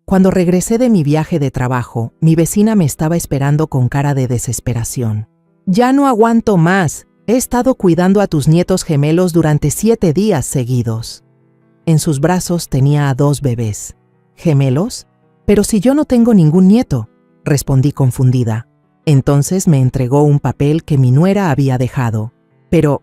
Cuando regresé de mi viaje de trabajo, mi vecina me estaba esperando con cara de desesperación. «Ya no aguanto más. He estado cuidando a tus nietos gemelos durante 7 días seguidos». En sus brazos tenía a 2 bebés. ¿Gemelos? «Pero si yo no tengo ningún nieto», respondí confundida. Entonces me entregó un papel que mi nuera había dejado. «Pero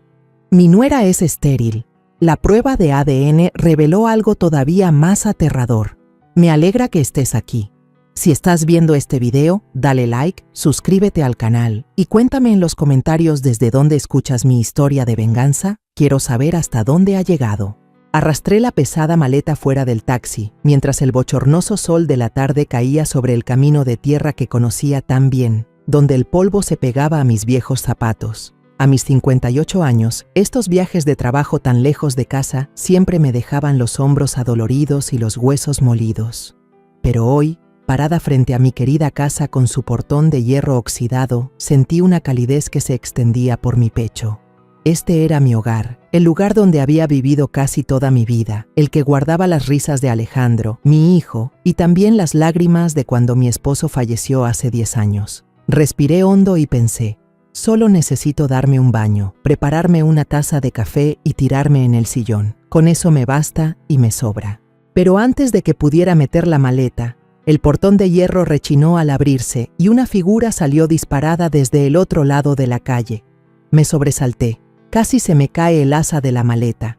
mi nuera es estéril». La prueba de ADN reveló algo todavía más aterrador. Me alegra que estés aquí. Si estás viendo este video, dale like, suscríbete al canal y cuéntame en los comentarios desde dónde escuchas mi historia de venganza. Quiero saber hasta dónde ha llegado. Arrastré la pesada maleta fuera del taxi, mientras el bochornoso sol de la tarde caía sobre el camino de tierra que conocía tan bien, donde el polvo se pegaba a mis viejos zapatos. A mis 58 años, estos viajes de trabajo tan lejos de casa siempre me dejaban los hombros adoloridos y los huesos molidos. Pero hoy, parada frente a mi querida casa con su portón de hierro oxidado, sentí una calidez que se extendía por mi pecho. Este era mi hogar, el lugar donde había vivido casi toda mi vida, el que guardaba las risas de Alejandro, mi hijo, y también las lágrimas de cuando mi esposo falleció hace 10 años. Respiré hondo y pensé, solo necesito darme un baño, prepararme una taza de café y tirarme en el sillón. Con eso me basta y me sobra. Pero antes de que pudiera meter la maleta, el portón de hierro rechinó al abrirse y una figura salió disparada desde el otro lado de la calle. Me sobresalté. Casi se me cae el asa de la maleta.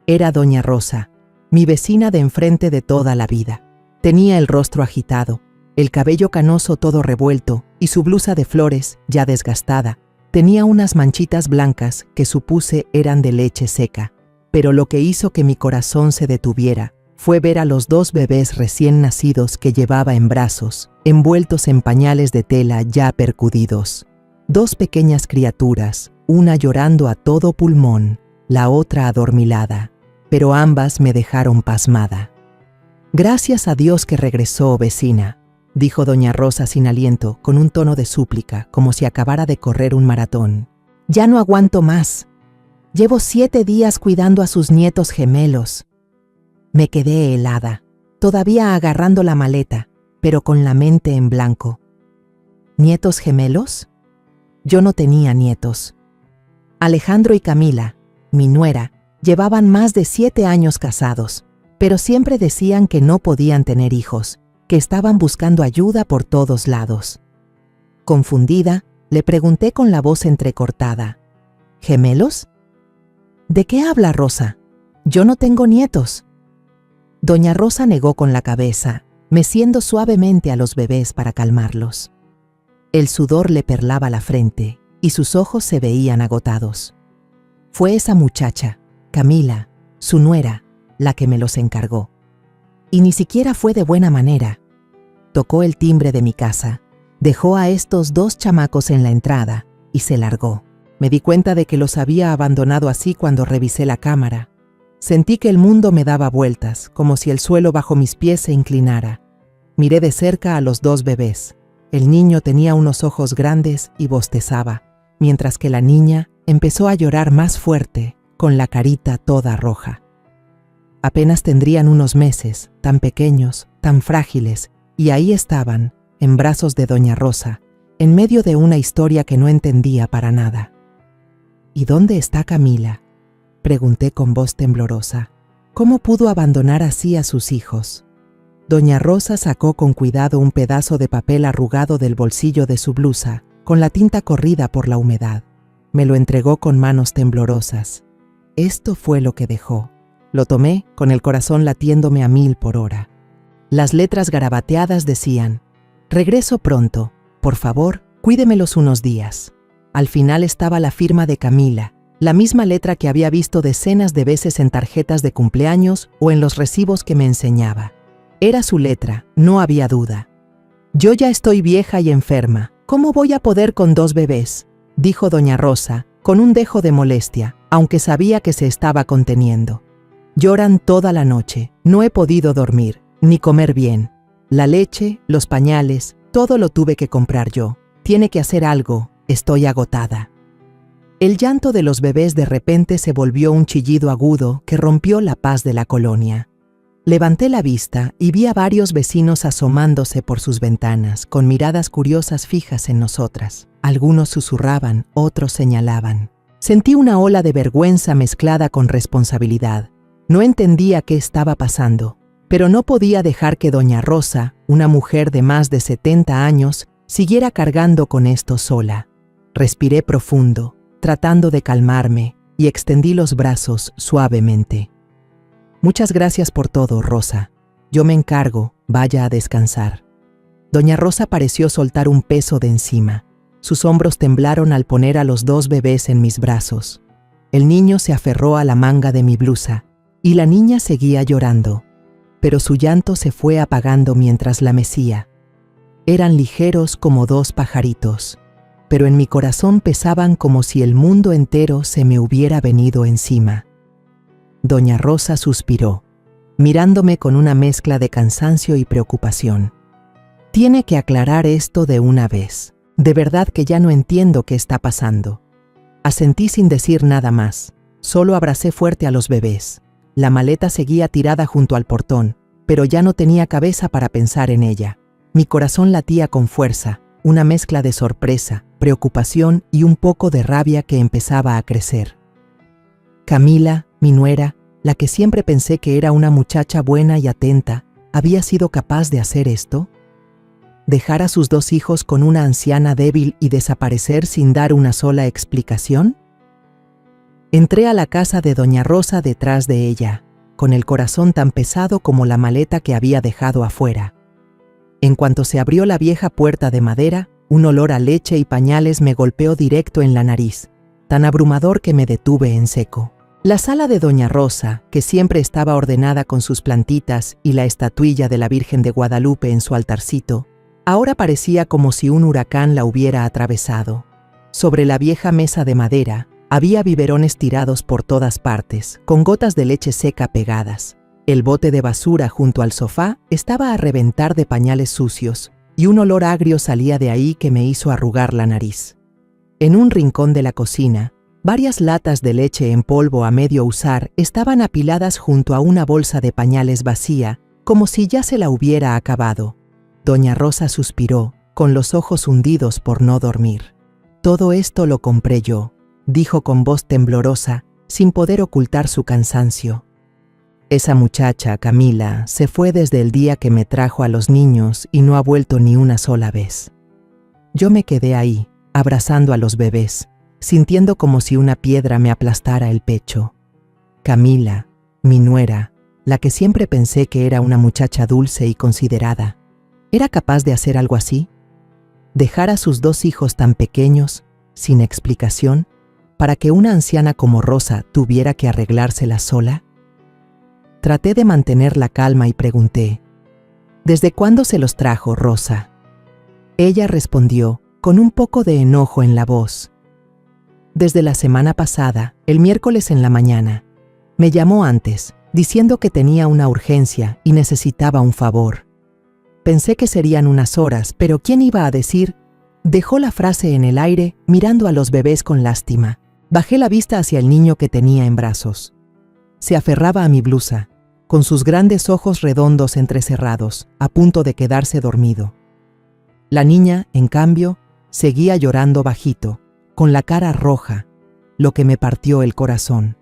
Era doña Rosa, mi vecina de enfrente de toda la vida. Tenía el rostro agitado, el cabello canoso todo revuelto y su blusa de flores, ya desgastada, tenía unas manchitas blancas que supuse eran de leche seca. Pero lo que hizo que mi corazón se detuviera fue ver a los 2 bebés recién nacidos que llevaba en brazos, envueltos en pañales de tela ya percudidos. 2 pequeñas criaturas, una llorando a todo pulmón, la otra adormilada, pero ambas me dejaron pasmada. «Gracias a Dios que regresó, vecina», dijo doña Rosa sin aliento, con un tono de súplica, como si acabara de correr un maratón. «Ya no aguanto más. Llevo 7 días cuidando a sus nietos gemelos». Me quedé helada, todavía agarrando la maleta, pero con la mente en blanco. ¿Nietos gemelos? Yo no tenía nietos. Alejandro y Camila, mi nuera, llevaban más de 7 años casados, pero siempre decían que no podían tener hijos, que estaban buscando ayuda por todos lados. Confundida, le pregunté con la voz entrecortada, ¿gemelos? ¿De qué habla Rosa? Yo no tengo nietos. Doña Rosa negó con la cabeza, meciendo suavemente a los bebés para calmarlos. El sudor le perlaba la frente y sus ojos se veían agotados. Fue esa muchacha, Camila, su nuera, la que me los encargó. Y ni siquiera fue de buena manera. Tocó el timbre de mi casa, dejó a estos 2 chamacos en la entrada y se largó. Me di cuenta de que los había abandonado así cuando revisé la cámara. Sentí que el mundo me daba vueltas, como si el suelo bajo mis pies se inclinara. Miré de cerca a los 2 bebés. El niño tenía unos ojos grandes y bostezaba, mientras que la niña empezó a llorar más fuerte, con la carita toda roja. Apenas tendrían unos meses, tan pequeños, tan frágiles, y ahí estaban, en brazos de doña Rosa, en medio de una historia que no entendía para nada. ¿Y dónde está Camila?, pregunté con voz temblorosa. ¿Cómo pudo abandonar así a sus hijos? Doña Rosa sacó con cuidado un pedazo de papel arrugado del bolsillo de su blusa, con la tinta corrida por la humedad. Me lo entregó con manos temblorosas. Esto fue lo que dejó. Lo tomé con el corazón latiéndome a 1000 por hora. Las letras garabateadas decían: «Regreso pronto. Por favor, cuídemelos unos días». Al final estaba la firma de Camila, la misma letra que había visto decenas de veces en tarjetas de cumpleaños o en los recibos que me enseñaba. Era su letra, no había duda. «Yo ya estoy vieja y enferma. ¿Cómo voy a poder con 2 bebés?», dijo doña Rosa, con un dejo de molestia, aunque sabía que se estaba conteniendo. «Lloran toda la noche. No he podido dormir, ni comer bien. La leche, los pañales, todo lo tuve que comprar yo. Tiene que hacer algo. Estoy agotada». El llanto de los bebés de repente se volvió un chillido agudo que rompió la paz de la colonia. Levanté la vista y vi a varios vecinos asomándose por sus ventanas, con miradas curiosas fijas en nosotras. Algunos susurraban, otros señalaban. Sentí una ola de vergüenza mezclada con responsabilidad. No entendía qué estaba pasando, pero no podía dejar que doña Rosa, una mujer de más de 70 años, siguiera cargando con esto sola. Respiré profundo, tratando de calmarme, y extendí los brazos suavemente. Muchas gracias por todo, Rosa. Yo me encargo, vaya a descansar. Doña Rosa pareció soltar un peso de encima. Sus hombros temblaron al poner a los 2 bebés en mis brazos. El niño se aferró a la manga de mi blusa, y la niña seguía llorando, pero su llanto se fue apagando mientras la mecía. Eran ligeros como 2 pajaritos, pero en mi corazón pesaban como si el mundo entero se me hubiera venido encima. Doña Rosa suspiró, mirándome con una mezcla de cansancio y preocupación. Tiene que aclarar esto de una vez. De verdad que ya no entiendo qué está pasando. Asentí sin decir nada más. Solo abracé fuerte a los bebés. La maleta seguía tirada junto al portón, pero ya no tenía cabeza para pensar en ella. Mi corazón latía con fuerza, una mezcla de sorpresa, preocupación y un poco de rabia que empezaba a crecer. Camila, mi nuera, la que siempre pensé que era una muchacha buena y atenta, ¿había sido capaz de hacer esto? ¿Dejar a sus 2 hijos con una anciana débil y desaparecer sin dar una sola explicación? Entré a la casa de doña Rosa detrás de ella, con el corazón tan pesado como la maleta que había dejado afuera. En cuanto se abrió la vieja puerta de madera, un olor a leche y pañales me golpeó directo en la nariz, tan abrumador que me detuve en seco. La sala de doña Rosa, que siempre estaba ordenada con sus plantitas y la estatuilla de la Virgen de Guadalupe en su altarcito, ahora parecía como si un huracán la hubiera atravesado. Sobre la vieja mesa de madera, había biberones tirados por todas partes, con gotas de leche seca pegadas. El bote de basura junto al sofá estaba a reventar de pañales sucios, y un olor agrio salía de ahí que me hizo arrugar la nariz. En un rincón de la cocina, varias latas de leche en polvo a medio usar estaban apiladas junto a una bolsa de pañales vacía, como si ya se la hubiera acabado. Doña Rosa suspiró, con los ojos hundidos por no dormir. «Todo esto lo compré yo», dijo con voz temblorosa, sin poder ocultar su cansancio. «Esa muchacha, Camila, se fue desde el día que me trajo a los niños y no ha vuelto ni una sola vez». Yo me quedé ahí, abrazando a los bebés, sintiendo como si una piedra me aplastara el pecho. Camila, mi nuera, la que siempre pensé que era una muchacha dulce y considerada, ¿era capaz de hacer algo así? ¿Dejar a sus 2 hijos tan pequeños, sin explicación, para que una anciana como Rosa tuviera que arreglársela sola? Traté de mantener la calma y pregunté, ¿desde cuándo se los trajo, Rosa? Ella respondió, con un poco de enojo en la voz, «Desde la semana pasada, el miércoles en la mañana. Me llamó antes, diciendo que tenía una urgencia y necesitaba un favor. Pensé que serían unas horas, pero ¿quién iba a decir?» Dejó la frase en el aire, mirando a los bebés con lástima. Bajé la vista hacia el niño que tenía en brazos. Se aferraba a mi blusa, con sus grandes ojos redondos entrecerrados, a punto de quedarse dormido. La niña, en cambio, seguía llorando bajito, con la cara roja, lo que me partió el corazón.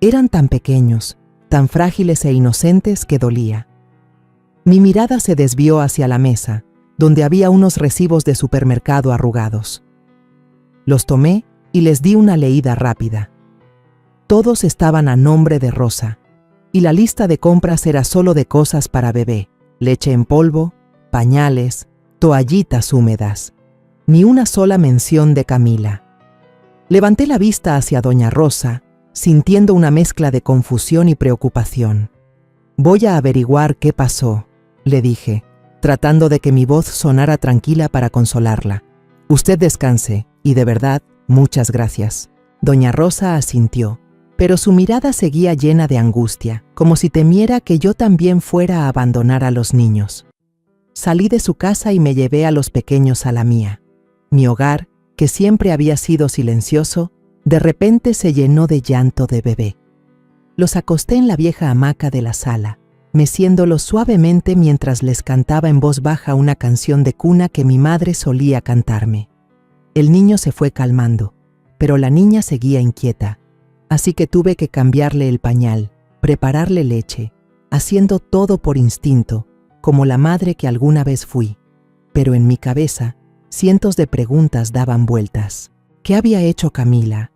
Eran tan pequeños, tan frágiles e inocentes que dolía. Mi mirada se desvió hacia la mesa, donde había unos recibos de supermercado arrugados. Los tomé y les di una leída rápida. Todos estaban a nombre de Rosa, y la lista de compras era solo de cosas para bebé, leche en polvo, pañales, toallitas húmedas. Ni una sola mención de Camila. Levanté la vista hacia doña Rosa, sintiendo una mezcla de confusión y preocupación. «Voy a averiguar qué pasó», le dije, tratando de que mi voz sonara tranquila para consolarla. «Usted descanse, y de verdad, muchas gracias». Doña Rosa asintió, pero su mirada seguía llena de angustia, como si temiera que yo también fuera a abandonar a los niños. Salí de su casa y me llevé a los pequeños a la mía. Mi hogar, que siempre había sido silencioso, de repente se llenó de llanto de bebé. Los acosté en la vieja hamaca de la sala, meciéndolos suavemente mientras les cantaba en voz baja una canción de cuna que mi madre solía cantarme. El niño se fue calmando, pero la niña seguía inquieta, así que tuve que cambiarle el pañal, prepararle leche, haciendo todo por instinto, como la madre que alguna vez fui. Pero en mi cabeza, cientos de preguntas daban vueltas. ¿Qué había hecho Camila?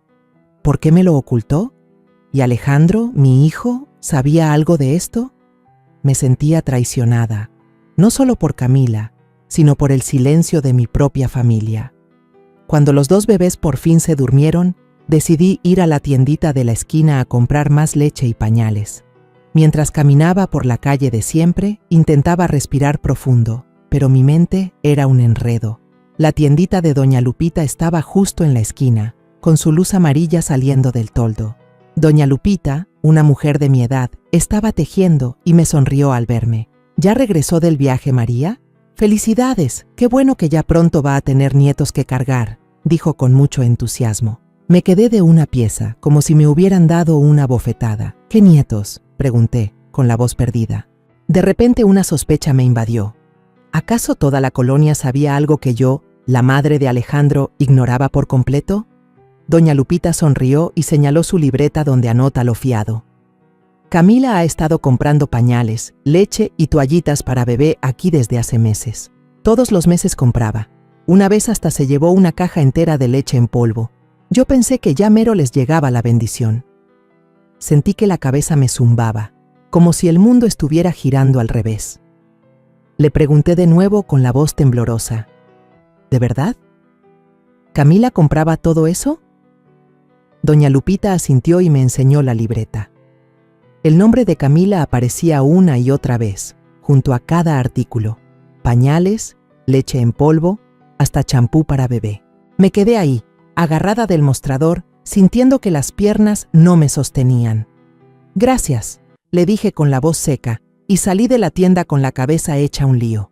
¿Por qué me lo ocultó? ¿Y Alejandro, mi hijo, sabía algo de esto? Me sentía traicionada, no solo por Camila, sino por el silencio de mi propia familia. Cuando los 2 bebés por fin se durmieron, decidí ir a la tiendita de la esquina a comprar más leche y pañales. Mientras caminaba por la calle de siempre, intentaba respirar profundo, pero mi mente era un enredo. La tiendita de Doña Lupita estaba justo en la esquina, con su luz amarilla saliendo del toldo. Doña Lupita, una mujer de mi edad, estaba tejiendo y me sonrió al verme. ¿Ya regresó del viaje, María? ¡Felicidades! ¡Qué bueno que ya pronto va a tener nietos que cargar!, dijo con mucho entusiasmo. Me quedé de una pieza, como si me hubieran dado una bofetada. ¿Qué nietos?, pregunté, con la voz perdida. De repente una sospecha me invadió. ¿Acaso toda la colonia sabía algo que yo, la madre de Alejandro, ignoraba por completo? Doña Lupita sonrió y señaló su libreta donde anota lo fiado. Camila ha estado comprando pañales, leche y toallitas para bebé aquí desde hace meses. Todos los meses compraba. Una vez hasta se llevó una caja entera de leche en polvo. Yo pensé que ya mero les llegaba la bendición. Sentí que la cabeza me zumbaba, como si el mundo estuviera girando al revés. Le pregunté de nuevo con la voz temblorosa. ¿De verdad? ¿Camila compraba todo eso? Doña Lupita asintió y me enseñó la libreta. El nombre de Camila aparecía una y otra vez, junto a cada artículo. Pañales, leche en polvo, hasta champú para bebé. Me quedé ahí, agarrada del mostrador, sintiendo que las piernas no me sostenían. Gracias, le dije con la voz seca, y salí de la tienda con la cabeza hecha un lío.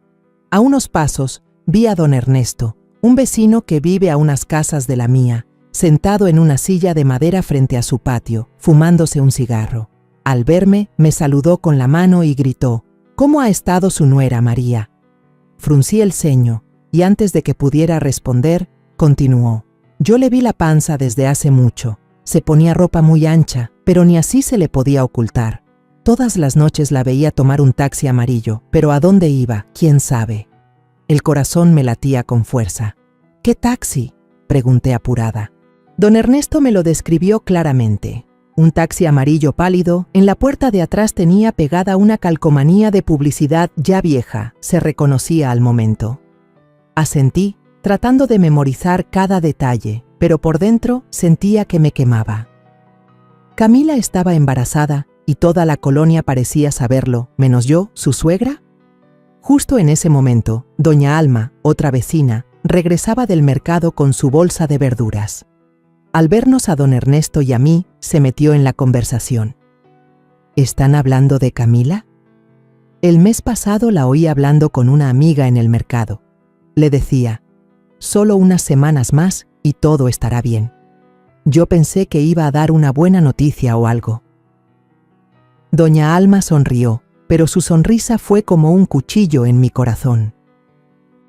A unos pasos, vi a don Ernesto, un vecino que vive a unas casas de la mía, sentado en una silla de madera frente a su patio, fumándose un cigarro. Al verme, me saludó con la mano y gritó: ¿Cómo ha estado su nuera, María? Fruncí el ceño, y antes de que pudiera responder, continuó: Yo le vi la panza desde hace mucho. Se ponía ropa muy ancha, pero ni así se le podía ocultar. Todas las noches la veía tomar un taxi amarillo, pero ¿a dónde iba? ¿Quién sabe? El corazón me latía con fuerza. ¿Qué taxi?, pregunté apurada. Don Ernesto me lo describió claramente. Un taxi amarillo pálido, en la puerta de atrás tenía pegada una calcomanía de publicidad ya vieja, se reconocía al momento. Asentí, tratando de memorizar cada detalle, pero por dentro sentía que me quemaba. Camila estaba embarazada y toda la colonia parecía saberlo, menos yo, su suegra. Justo en ese momento, doña Alma, otra vecina, regresaba del mercado con su bolsa de verduras. Al vernos a don Ernesto y a mí, se metió en la conversación. ¿Están hablando de Camila? El mes pasado la oí hablando con una amiga en el mercado. Le decía: solo unas semanas más y todo estará bien. Yo pensé que iba a dar una buena noticia o algo. Doña Alma sonrió, pero su sonrisa fue como un cuchillo en mi corazón.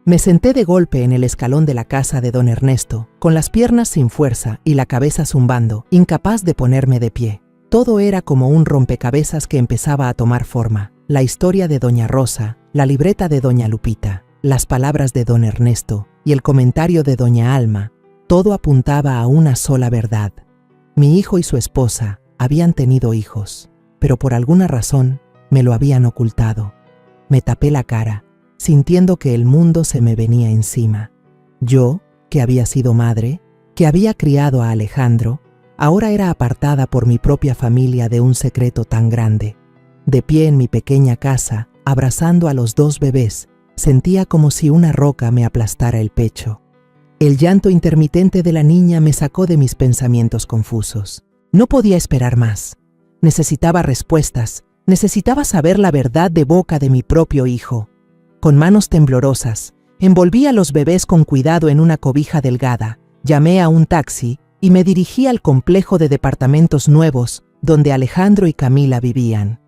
Me senté de golpe en el escalón de la casa de don Ernesto, con las piernas sin fuerza y la cabeza zumbando, incapaz de ponerme de pie. Todo era como un rompecabezas que empezaba a tomar forma. La historia de doña Rosa, la libreta de doña Lupita, las palabras de don Ernesto y el comentario de doña Alma. Todo apuntaba a una sola verdad. Mi hijo y su esposa habían tenido hijos, pero por alguna razón me lo habían ocultado. Me tapé la cara, sintiendo que el mundo se me venía encima. Yo, que había sido madre, que había criado a Alejandro, ahora era apartada por mi propia familia de un secreto tan grande. De pie en mi pequeña casa, abrazando a los 2 bebés, sentía como si una roca me aplastara el pecho. El llanto intermitente de la niña me sacó de mis pensamientos confusos. No podía esperar más. Necesitaba respuestas, necesitaba saber la verdad de boca de mi propio hijo. Con manos temblorosas, envolví a los bebés con cuidado en una cobija delgada, llamé a un taxi y me dirigí al complejo de departamentos nuevos donde Alejandro y Camila vivían.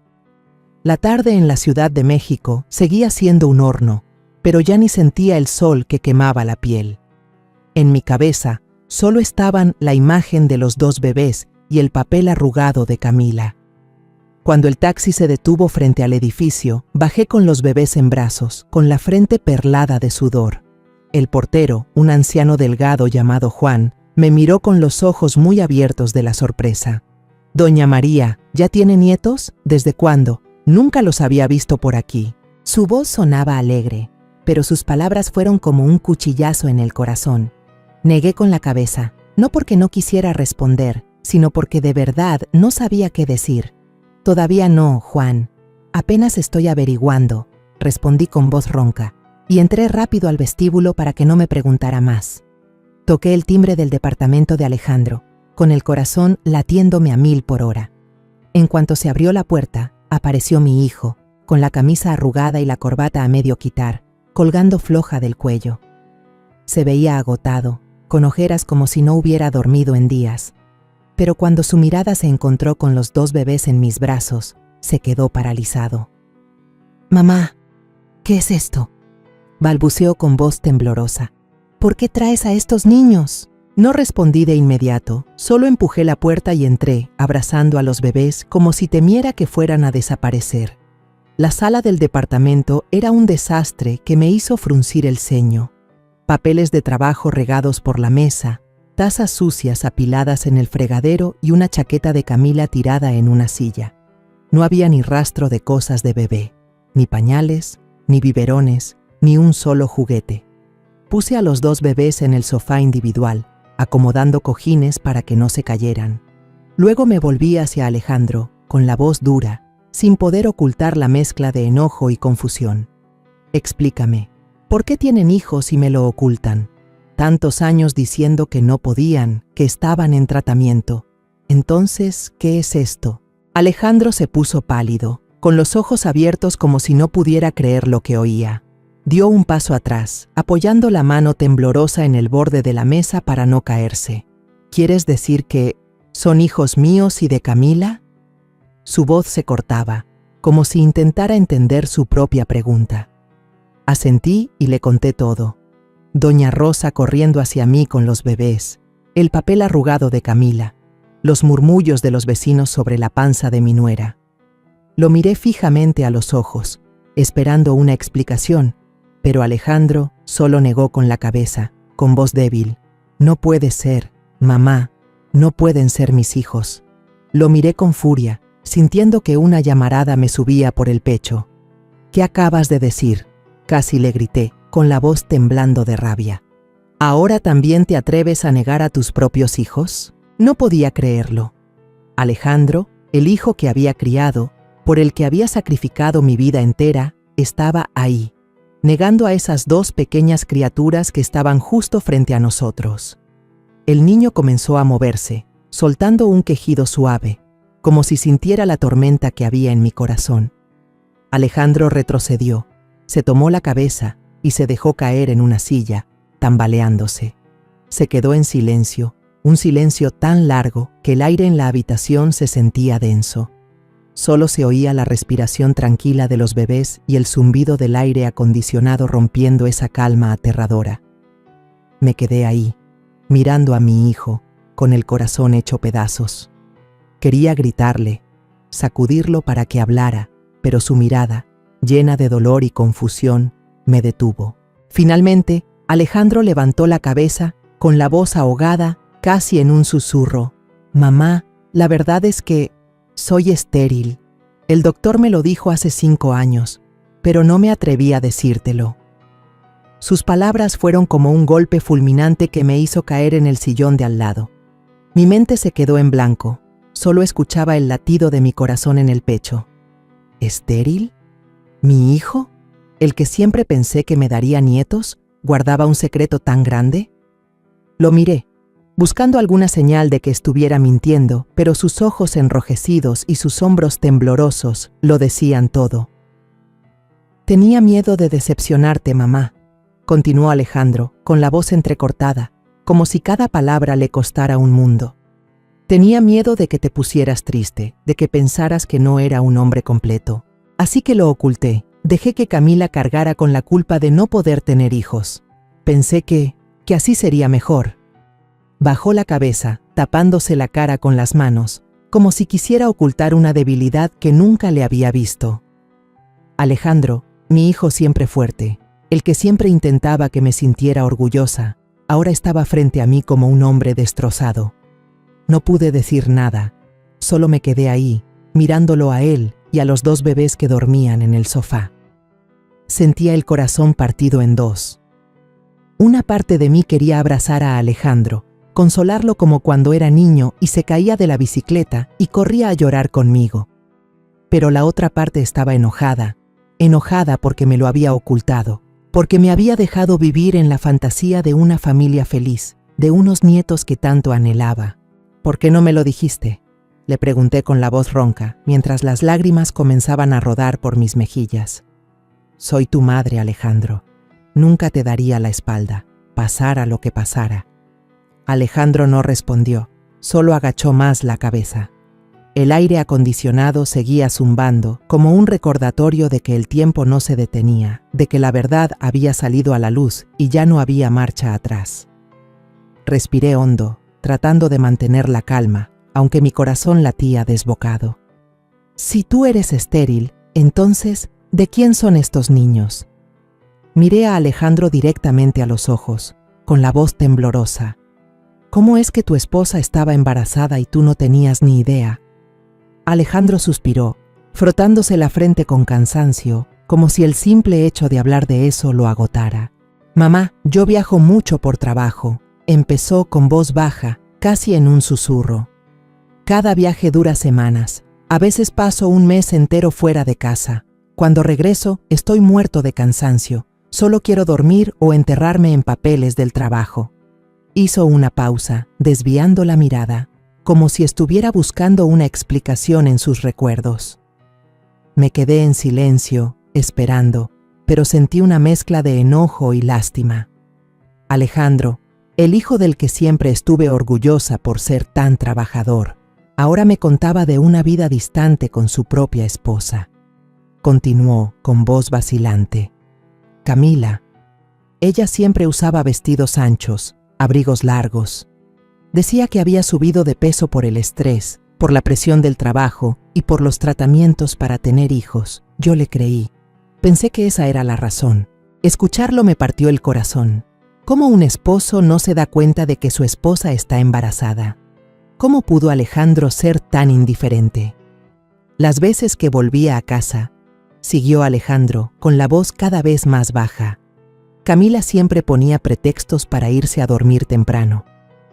La tarde en la Ciudad de México seguía siendo un horno, pero ya ni sentía el sol que quemaba la piel. En mi cabeza solo estaban la imagen de los 2 bebés y el papel arrugado de Camila. Cuando el taxi se detuvo frente al edificio, bajé con los bebés en brazos, con la frente perlada de sudor. El portero, un anciano delgado llamado Juan, me miró con los ojos muy abiertos de la sorpresa. «Doña María, ¿ya tiene nietos? ¿Desde cuándo? Nunca los había visto por aquí». Su voz sonaba alegre, pero sus palabras fueron como un cuchillazo en el corazón. Negué con la cabeza, no porque no quisiera responder, sino porque de verdad no sabía qué decir. «Todavía no, Juan. Apenas estoy averiguando», respondí con voz ronca, y entré rápido al vestíbulo para que no me preguntara más. Toqué el timbre del departamento de Alejandro, con el corazón latiéndome a 1000 por hora. En cuanto se abrió la puerta, apareció mi hijo, con la camisa arrugada y la corbata a medio quitar, colgando floja del cuello. Se veía agotado, con ojeras como si no hubiera dormido en días. Pero cuando su mirada se encontró con los 2 bebés en mis brazos, se quedó paralizado. «Mamá, ¿qué es esto?», balbuceó con voz temblorosa. «¿Por qué traes a estos niños?». No respondí de inmediato, solo empujé la puerta y entré, abrazando a los bebés como si temiera que fueran a desaparecer. La sala del departamento era un desastre que me hizo fruncir el ceño. Papeles de trabajo regados por la mesa, tazas sucias apiladas en el fregadero y una chaqueta de Camila tirada en una silla. No había ni rastro de cosas de bebé, ni pañales, ni biberones, ni un solo juguete. Puse a los 2 bebés en el sofá individual, acomodando cojines para que no se cayeran. Luego me volví hacia Alejandro, con la voz dura, sin poder ocultar la mezcla de enojo y confusión. «Explícame, ¿por qué tienen hijos y me lo ocultan? Tantos años diciendo que no podían, que estaban en tratamiento. Entonces, ¿qué es esto?». Alejandro se puso pálido, con los ojos abiertos como si no pudiera creer lo que oía. Dio un paso atrás, apoyando la mano temblorosa en el borde de la mesa para no caerse. «¿Quieres decir que son hijos míos y de Camila?». Su voz se cortaba, como si intentara entender su propia pregunta. Asentí y le conté todo. Doña Rosa corriendo hacia mí con los bebés, el papel arrugado de Camila, los murmullos de los vecinos sobre la panza de mi nuera. Lo miré fijamente a los ojos, esperando una explicación, pero Alejandro solo negó con la cabeza, con voz débil. «No puede ser, mamá, no pueden ser mis hijos». Lo miré con furia, sintiendo que una llamarada me subía por el pecho. «¿Qué acabas de decir?», casi le grité, con la voz temblando de rabia. «¿Ahora también te atreves a negar a tus propios hijos?». No podía creerlo. Alejandro, el hijo que había criado, por el que había sacrificado mi vida entera, estaba ahí, negando a esas 2 pequeñas criaturas que estaban justo frente a nosotros. El niño comenzó a moverse, soltando un quejido suave, como si sintiera la tormenta que había en mi corazón. Alejandro retrocedió, se tomó la cabeza y se dejó caer en una silla, tambaleándose. Se quedó en silencio, un silencio tan largo que el aire en la habitación se sentía denso. Solo se oía la respiración tranquila de los bebés y el zumbido del aire acondicionado rompiendo esa calma aterradora. Me quedé ahí, mirando a mi hijo, con el corazón hecho pedazos. Quería gritarle, sacudirlo para que hablara, pero su mirada, llena de dolor y confusión, me detuvo. Finalmente, Alejandro levantó la cabeza, con la voz ahogada, casi en un susurro. «Mamá, la verdad es que soy estéril. El doctor me lo dijo hace 5 años, pero no me atreví a decírtelo». Sus palabras fueron como un golpe fulminante que me hizo caer en el sillón de al lado. Mi mente se quedó en blanco, solo escuchaba el latido de mi corazón en el pecho. ¿Estéril? ¿Mi hijo? ¿El que siempre pensé que me daría nietos? ¿Guardaba un secreto tan grande? Lo miré, buscando alguna señal de que estuviera mintiendo, pero sus ojos enrojecidos y sus hombros temblorosos lo decían todo. «Tenía miedo de decepcionarte, mamá», continuó Alejandro, con la voz entrecortada, como si cada palabra le costara un mundo. «Tenía miedo de que te pusieras triste, de que pensaras que no era un hombre completo. Así que lo oculté. Dejé que Camila cargara con la culpa de no poder tener hijos. Pensé que así sería mejor. Bajó la cabeza, tapándose la cara con las manos, como si quisiera ocultar una debilidad que nunca le había visto. Alejandro, mi hijo siempre fuerte, el que siempre intentaba que me sintiera orgullosa, ahora estaba frente a mí como un hombre destrozado. No pude decir nada, solo me quedé ahí, mirándolo a él y a los 2 bebés que dormían en el sofá. Sentía el corazón partido en 2. Una parte de mí quería abrazar a Alejandro, consolarlo como cuando era niño y se caía de la bicicleta y corría a llorar conmigo. Pero la otra parte estaba enojada porque me lo había ocultado, porque me había dejado vivir en la fantasía de una familia feliz, de unos nietos que tanto anhelaba. ¿Por qué no me lo dijiste?, le pregunté con la voz ronca, mientras las lágrimas comenzaban a rodar por mis mejillas. Soy tu madre, Alejandro. Nunca te daría la espalda, pasara lo que pasara. Alejandro no respondió, solo agachó más la cabeza. El aire acondicionado seguía zumbando, como un recordatorio de que el tiempo no se detenía, de que la verdad había salido a la luz y ya no había marcha atrás. Respiré hondo, tratando de mantener la calma, aunque mi corazón latía desbocado. Si tú eres estéril, entonces, ¿de quién son estos niños? Miré a Alejandro directamente a los ojos, con la voz temblorosa. ¿Cómo es que tu esposa estaba embarazada y tú no tenías ni idea? Alejandro suspiró, frotándose la frente con cansancio, como si el simple hecho de hablar de eso lo agotara. Mamá, yo viajo mucho por trabajo, empezó con voz baja, casi en un susurro. Cada viaje dura semanas, a veces paso un mes entero fuera de casa. Cuando regreso, estoy muerto de cansancio, solo quiero dormir o enterrarme en papeles del trabajo. Hizo una pausa, desviando la mirada, como si estuviera buscando una explicación en sus recuerdos. Me quedé en silencio, esperando, pero sentí una mezcla de enojo y lástima. Alejandro, el hijo del que siempre estuve orgullosa por ser tan trabajador, ahora me contaba de una vida distante con su propia esposa. Continuó con voz vacilante. Camila. Ella siempre usaba vestidos anchos, abrigos largos. Decía que había subido de peso por el estrés, por la presión del trabajo y por los tratamientos para tener hijos. Yo le creí. Pensé que esa era la razón. Escucharlo me partió el corazón. ¿Cómo un esposo no se da cuenta de que su esposa está embarazada? ¿Cómo pudo Alejandro ser tan indiferente? Las veces que volvía a casa, siguió Alejandro, con la voz cada vez más baja. Camila siempre ponía pretextos para irse a dormir temprano.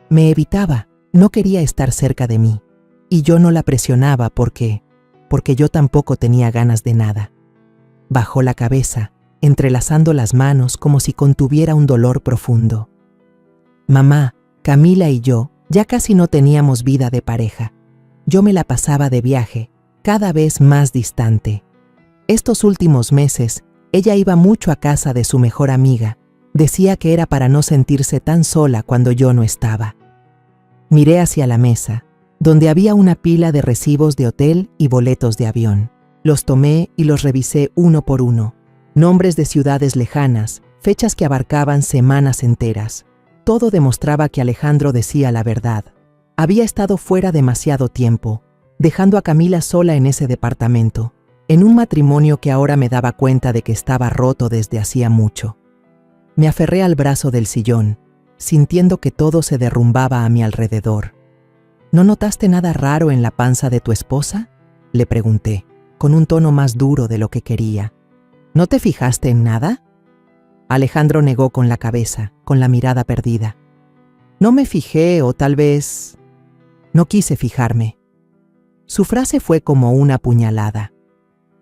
Me evitaba, no quería estar cerca de mí, y yo no la presionaba porque yo tampoco tenía ganas de nada. Bajó la cabeza, entrelazando las manos como si contuviera un dolor profundo. Mamá, Camila y yo ya casi no teníamos vida de pareja. Yo me la pasaba de viaje, cada vez más distante. Estos últimos meses, ella iba mucho a casa de su mejor amiga. Decía que era para no sentirse tan sola cuando yo no estaba. Miré hacia la mesa, donde había una pila de recibos de hotel y boletos de avión. Los tomé y los revisé uno por uno. Nombres de ciudades lejanas, fechas que abarcaban semanas enteras. Todo demostraba que Alejandro decía la verdad. Había estado fuera demasiado tiempo, dejando a Camila sola en ese departamento, en un matrimonio que ahora me daba cuenta de que estaba roto desde hacía mucho. Me aferré al brazo del sillón, sintiendo que todo se derrumbaba a mi alrededor. ¿No notaste nada raro en la panza de tu esposa?, le pregunté, con un tono más duro de lo que quería. ¿No te fijaste en nada? Alejandro negó con la cabeza, con la mirada perdida. No me fijé, o tal vez no quise fijarme. Su frase fue como una puñalada.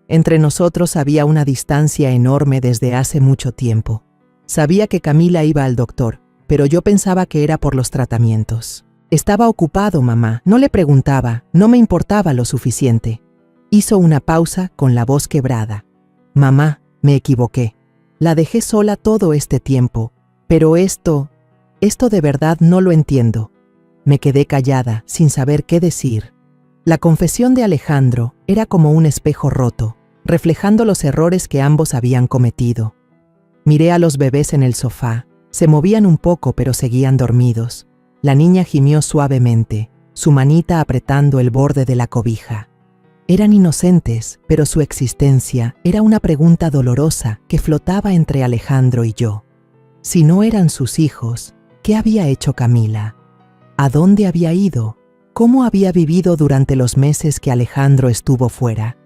Entre nosotros había una distancia enorme desde hace mucho tiempo. Sabía que Camila iba al doctor, pero yo pensaba que era por los tratamientos. Estaba ocupado, mamá, no le preguntaba, no me importaba lo suficiente. Hizo una pausa con la voz quebrada. Mamá, me equivoqué. La dejé sola todo este tiempo, pero esto de verdad no lo entiendo. Me quedé callada, sin saber qué decir. La confesión de Alejandro era como un espejo roto. reflejando los errores que ambos habían cometido. Miré a los bebés en el sofá. Se movían un poco, pero seguían dormidos. La niña gimió suavemente, su manita apretando el borde de la cobija. Eran inocentes, pero su existencia era una pregunta dolorosa que flotaba entre Alejandro y yo. Si no eran sus hijos, ¿qué había hecho Camila? ¿A dónde había ido? ¿Cómo había vivido durante los meses que Alejandro estuvo fuera?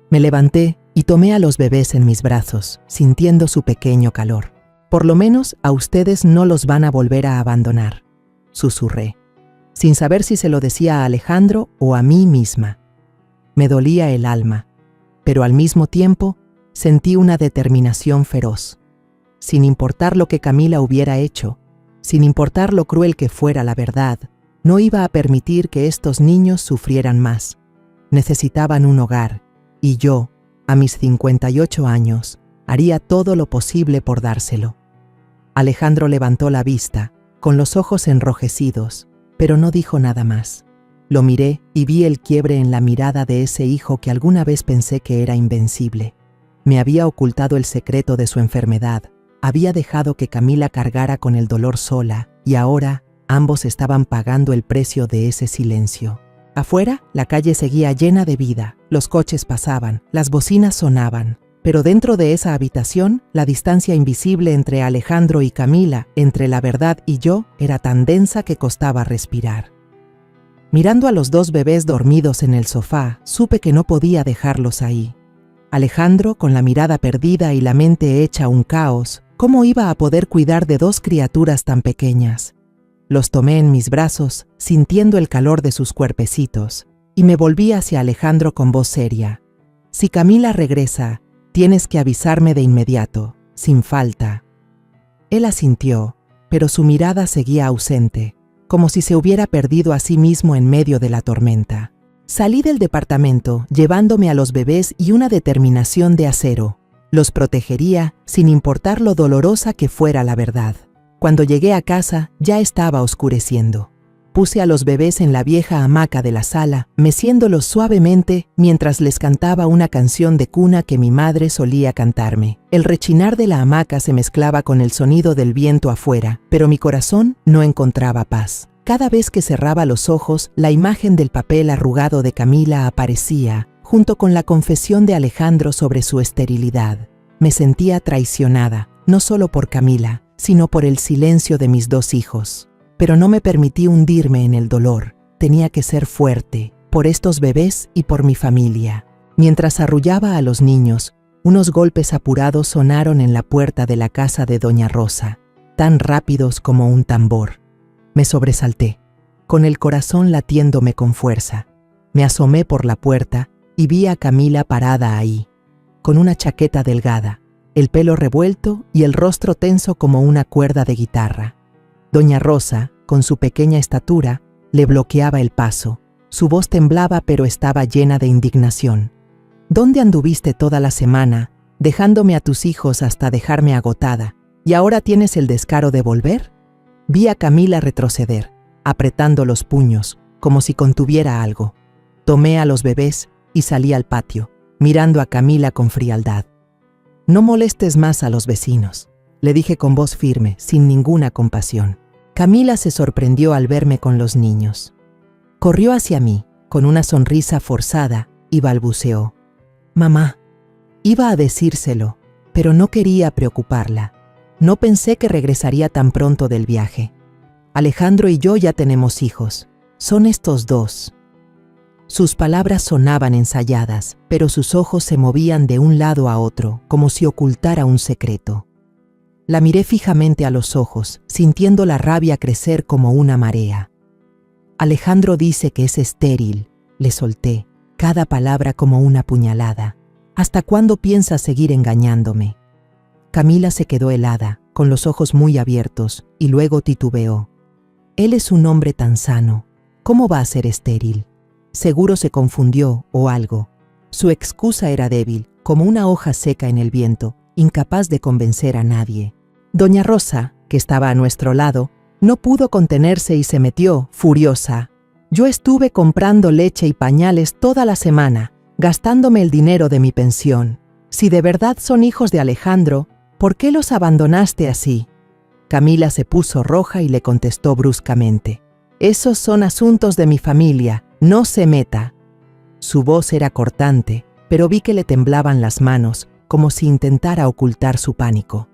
Me levanté y tomé a los bebés en mis brazos, sintiendo su pequeño calor. Por lo menos a ustedes no los van a volver a abandonar, susurré, sin saber si se lo decía a Alejandro o a mí misma. Me dolía el alma, pero al mismo tiempo sentí una determinación feroz. Sin importar lo que Camila hubiera hecho, sin importar lo cruel que fuera la verdad, no iba a permitir que estos niños sufrieran más. Necesitaban un hogar, y yo, a mis 58 años, haría todo lo posible por dárselo. Alejandro levantó la vista, con los ojos enrojecidos, pero no dijo nada más. Lo miré y vi el quiebre en la mirada de ese hijo que alguna vez pensé que era invencible. Me había ocultado el secreto de su enfermedad, había dejado que Camila cargara con el dolor sola, y ahora ambos estaban pagando el precio de ese silencio. Afuera, la calle seguía llena de vida, los coches pasaban, las bocinas sonaban, pero dentro de esa habitación, la distancia invisible entre Alejandro y Camila, entre la verdad y yo, era tan densa que costaba respirar. Mirando a los dos bebés dormidos en el sofá, supe que no podía dejarlos ahí. Alejandro, con la mirada perdida y la mente hecha un caos, ¿cómo iba a poder cuidar de dos criaturas tan pequeñas? Los tomé en mis brazos, sintiendo el calor de sus cuerpecitos, y me volví hacia Alejandro con voz seria. Si Camila regresa, tienes que avisarme de inmediato, sin falta. Él asintió, pero su mirada seguía ausente, como si se hubiera perdido a sí mismo en medio de la tormenta. Salí del departamento, llevándome a los bebés y una determinación de acero. Los protegería, sin importar lo dolorosa que fuera la verdad. Cuando llegué a casa, ya estaba oscureciendo. Puse a los bebés en la vieja hamaca de la sala, meciéndolos suavemente mientras les cantaba una canción de cuna que mi madre solía cantarme. El rechinar de la hamaca se mezclaba con el sonido del viento afuera, pero mi corazón no encontraba paz. Cada vez que cerraba los ojos, la imagen del papel arrugado de Camila aparecía, junto con la confesión de Alejandro sobre su esterilidad. Me sentía traicionada, no solo por Camila, sino por el silencio de mis dos hijos. Pero no me permití hundirme en el dolor. Tenía que ser fuerte, por estos bebés y por mi familia. Mientras arrullaba a los niños, unos golpes apurados sonaron en la puerta de la casa de Doña Rosa, tan rápidos como un tambor. Me sobresalté, con el corazón latiéndome con fuerza. Me asomé por la puerta y vi a Camila parada ahí, con una chaqueta delgada, el pelo revuelto y el rostro tenso como una cuerda de guitarra. Doña Rosa, con su pequeña estatura, le bloqueaba el paso. Su voz temblaba, pero estaba llena de indignación. ¿Dónde anduviste toda la semana, dejándome a tus hijos hasta dejarme agotada, y ahora tienes el descaro de volver? Vi a Camila retroceder, apretando los puños, como si contuviera algo. Tomé a los bebés y salí al patio, mirando a Camila con frialdad. No molestes más a los vecinos, le dije con voz firme, sin ninguna compasión. Camila se sorprendió al verme con los niños. Corrió hacia mí, con una sonrisa forzada, y balbuceó: «Mamá». Iba a decírselo, pero no quería preocuparla. No pensé que regresaría tan pronto del viaje. Alejandro y yo ya tenemos hijos. Son estos dos. Sus palabras sonaban ensayadas, pero sus ojos se movían de un lado a otro, como si ocultara un secreto. La miré fijamente a los ojos, sintiendo la rabia crecer como una marea. Alejandro dice que es estéril, le solté, cada palabra como una puñalada. ¿Hasta cuándo piensas seguir engañándome? Camila se quedó helada, con los ojos muy abiertos, y luego titubeó. Él es un hombre tan sano. ¿Cómo va a ser estéril? Seguro se confundió o algo. Su excusa era débil, como una hoja seca en el viento, incapaz de convencer a nadie. Doña Rosa, que estaba a nuestro lado, no pudo contenerse y se metió, furiosa. Yo estuve comprando leche y pañales toda la semana. gastándome el dinero de mi pensión. Si de verdad son hijos de Alejandro, ¿por qué los abandonaste así? Camila se puso roja y le contestó bruscamente: esos son asuntos de mi familia, no se meta. Su voz era cortante, pero vi que le temblaban las manos, como si intentara ocultar su pánico.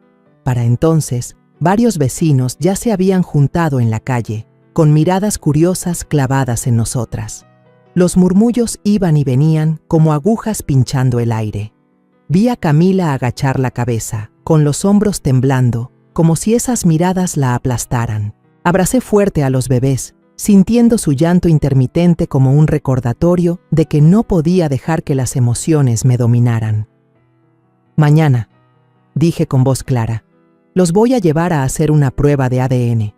Para entonces, varios vecinos ya se habían juntado en la calle, con miradas curiosas clavadas en nosotras. Los murmullos iban y venían como agujas pinchando el aire. Vi a Camila agachar la cabeza, con los hombros temblando, como si esas miradas la aplastaran. Abracé fuerte a los bebés, sintiendo su llanto intermitente como un recordatorio de que no podía dejar que las emociones me dominaran. Mañana, dije con voz clara, los voy a llevar a hacer una prueba de ADN.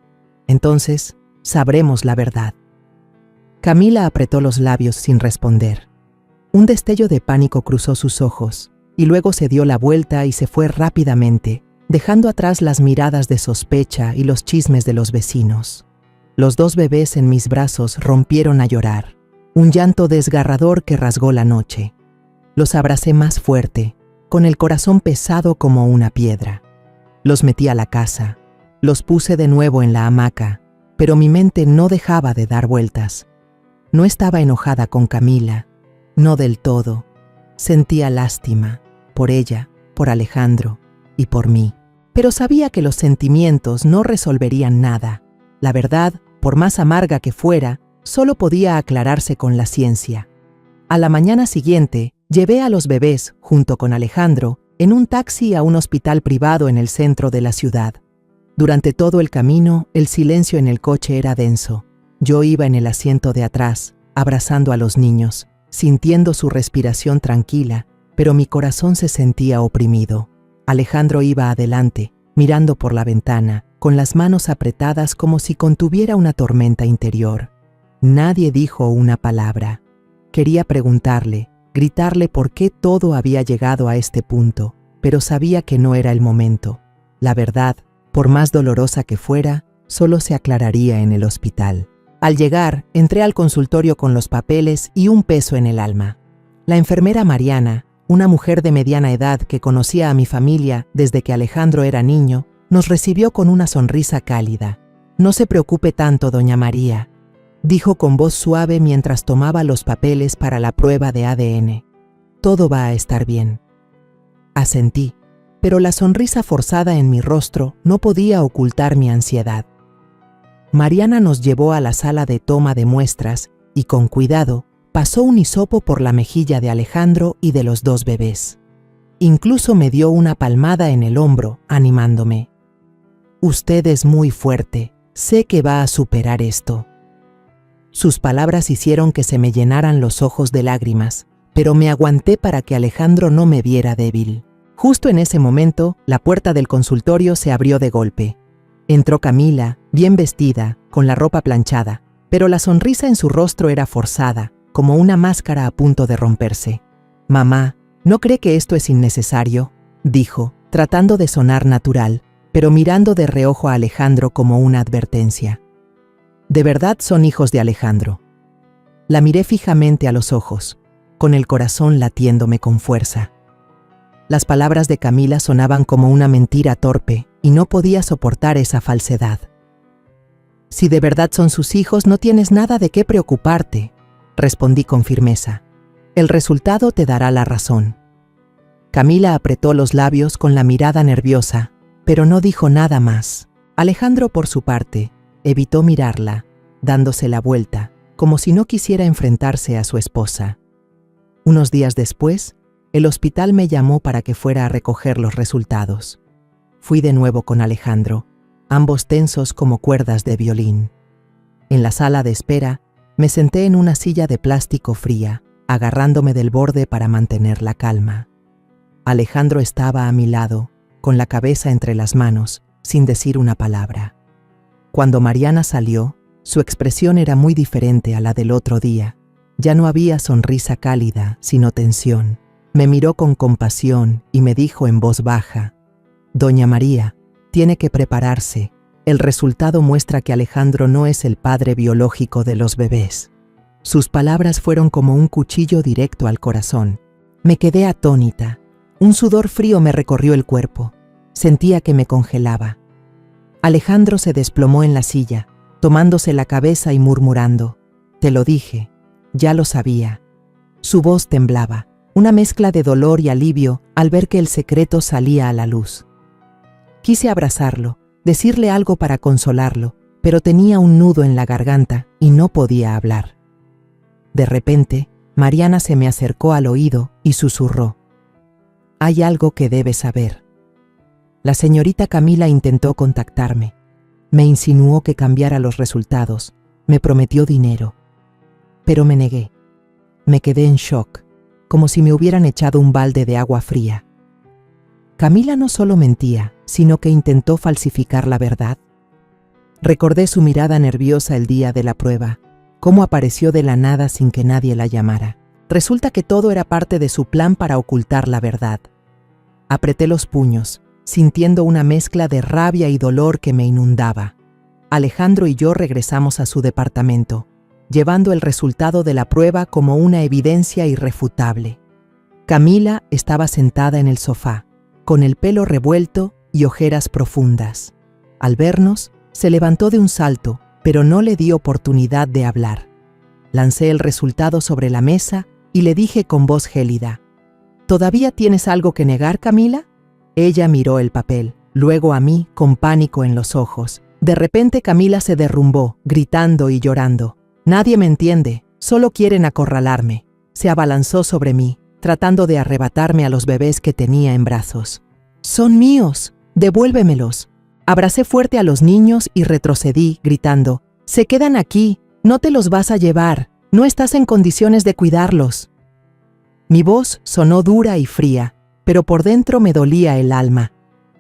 Entonces, sabremos la verdad. Camila apretó los labios sin responder. Un destello de pánico cruzó sus ojos, y luego se dio la vuelta y se fue rápidamente, dejando atrás las miradas de sospecha y los chismes de los vecinos. Los dos bebés en mis brazos rompieron a llorar, un llanto desgarrador que rasgó la noche. Los abracé más fuerte, con el corazón pesado como una piedra. Los metí a la casa, los puse de nuevo en la hamaca, pero mi mente no dejaba de dar vueltas. No estaba enojada con Camila, no del todo. Sentía lástima, por ella, por Alejandro y por mí. Pero sabía que los sentimientos no resolverían nada. La verdad, por más amarga que fuera, solo podía aclararse con la ciencia. A la mañana siguiente, llevé a los bebés, junto con Alejandro, en un taxi a un hospital privado en el centro de la ciudad. Durante todo el camino, el silencio en el coche era denso. Yo iba en el asiento de atrás, abrazando a los niños, sintiendo su respiración tranquila, pero mi corazón se sentía oprimido. Alejandro iba adelante, mirando por la ventana, con las manos apretadas como si contuviera una tormenta interior. Nadie dijo una palabra. Quería preguntarle, gritarle por qué todo había llegado a este punto, pero sabía que no era el momento. La verdad, por más dolorosa que fuera, solo se aclararía en el hospital. Al llegar, entré al consultorio con los papeles y un peso en el alma. La enfermera Mariana, una mujer de mediana edad que conocía a mi familia desde que Alejandro era niño, nos recibió con una sonrisa cálida. «No se preocupe tanto, doña María», dijo con voz suave mientras tomaba los papeles para la prueba de ADN. «Todo va a estar bien». Asentí, pero la sonrisa forzada en mi rostro no podía ocultar mi ansiedad. Mariana nos llevó a la sala de toma de muestras y, con cuidado, pasó un hisopo por la mejilla de Alejandro y de los dos bebés. Incluso me dio una palmada en el hombro, animándome. «Usted es muy fuerte, sé que va a superar esto». Sus palabras hicieron que se me llenaran los ojos de lágrimas, pero me aguanté para que Alejandro no me viera débil. Justo en ese momento, la puerta del consultorio se abrió de golpe. Entró Camila, bien vestida, con la ropa planchada, pero la sonrisa en su rostro era forzada, como una máscara a punto de romperse. «Mamá, ¿no cree que esto es innecesario?», dijo, tratando de sonar natural, pero mirando de reojo a Alejandro como una advertencia. «¿De verdad son hijos de Alejandro?». La miré fijamente a los ojos, con el corazón latiéndome con fuerza. Las palabras de Camila sonaban como una mentira torpe y no podía soportar esa falsedad. «Si de verdad son sus hijos, no tienes nada de qué preocuparte», respondí con firmeza. «El resultado te dará la razón». Camila apretó los labios con la mirada nerviosa, pero no dijo nada más. Alejandro, por su parte, evitó mirarla, dándose la vuelta, como si no quisiera enfrentarse a su esposa. Unos días después, el hospital me llamó para que fuera a recoger los resultados. Fui de nuevo con Alejandro, ambos tensos como cuerdas de violín. En la sala de espera, me senté en una silla de plástico fría, agarrándome del borde para mantener la calma. Alejandro estaba a mi lado, con la cabeza entre las manos, sin decir una palabra. Cuando Mariana salió, su expresión era muy diferente a la del otro día. Ya no había sonrisa cálida, sino tensión. Me miró con compasión y me dijo en voz baja: «Doña María, tiene que prepararse. El resultado muestra que Alejandro no es el padre biológico de los bebés. Sus palabras fueron como un cuchillo directo al corazón. Me quedé atónita. Un sudor frío me recorrió el cuerpo. Sentía que me congelaba. Alejandro se desplomó en la silla, tomándose la cabeza y murmurando: «Te lo dije, ya lo sabía». Su voz temblaba, una mezcla de dolor y alivio al ver que el secreto salía a la luz. Quise abrazarlo, decirle algo para consolarlo, pero tenía un nudo en la garganta y no podía hablar. De repente, Mariana se me acercó al oído y susurró: «Hay algo que debes saber». La señorita Camila intentó contactarme. Me insinuó que cambiara los resultados, me prometió dinero. Pero me negué. Me quedé en shock, como si me hubieran echado un balde de agua fría. Camila no solo mentía, sino que intentó falsificar la verdad. Recordé su mirada nerviosa el día de la prueba, cómo apareció de la nada sin que nadie la llamara. Resulta que todo era parte de su plan para ocultar la verdad. Apreté los puños, sintiendo una mezcla de rabia y dolor que me inundaba. Alejandro y yo regresamos a su departamento, llevando el resultado de la prueba como una evidencia irrefutable. Camila estaba sentada en el sofá, con el pelo revuelto y ojeras profundas. Al vernos, se levantó de un salto, pero no le di oportunidad de hablar. Lancé el resultado sobre la mesa y le dije con voz gélida: «¿Todavía tienes algo que negar, Camila?». Ella miró el papel, luego a mí con pánico en los ojos. De repente Camila se derrumbó, gritando y llorando. «Nadie me entiende, solo quieren acorralarme». Se abalanzó sobre mí, tratando de arrebatarme a los bebés que tenía en brazos. «Son míos, devuélvemelos». Abracé fuerte a los niños y retrocedí, gritando: «Se quedan aquí, no te los vas a llevar, no estás en condiciones de cuidarlos». Mi voz sonó dura y fría, pero por dentro me dolía el alma.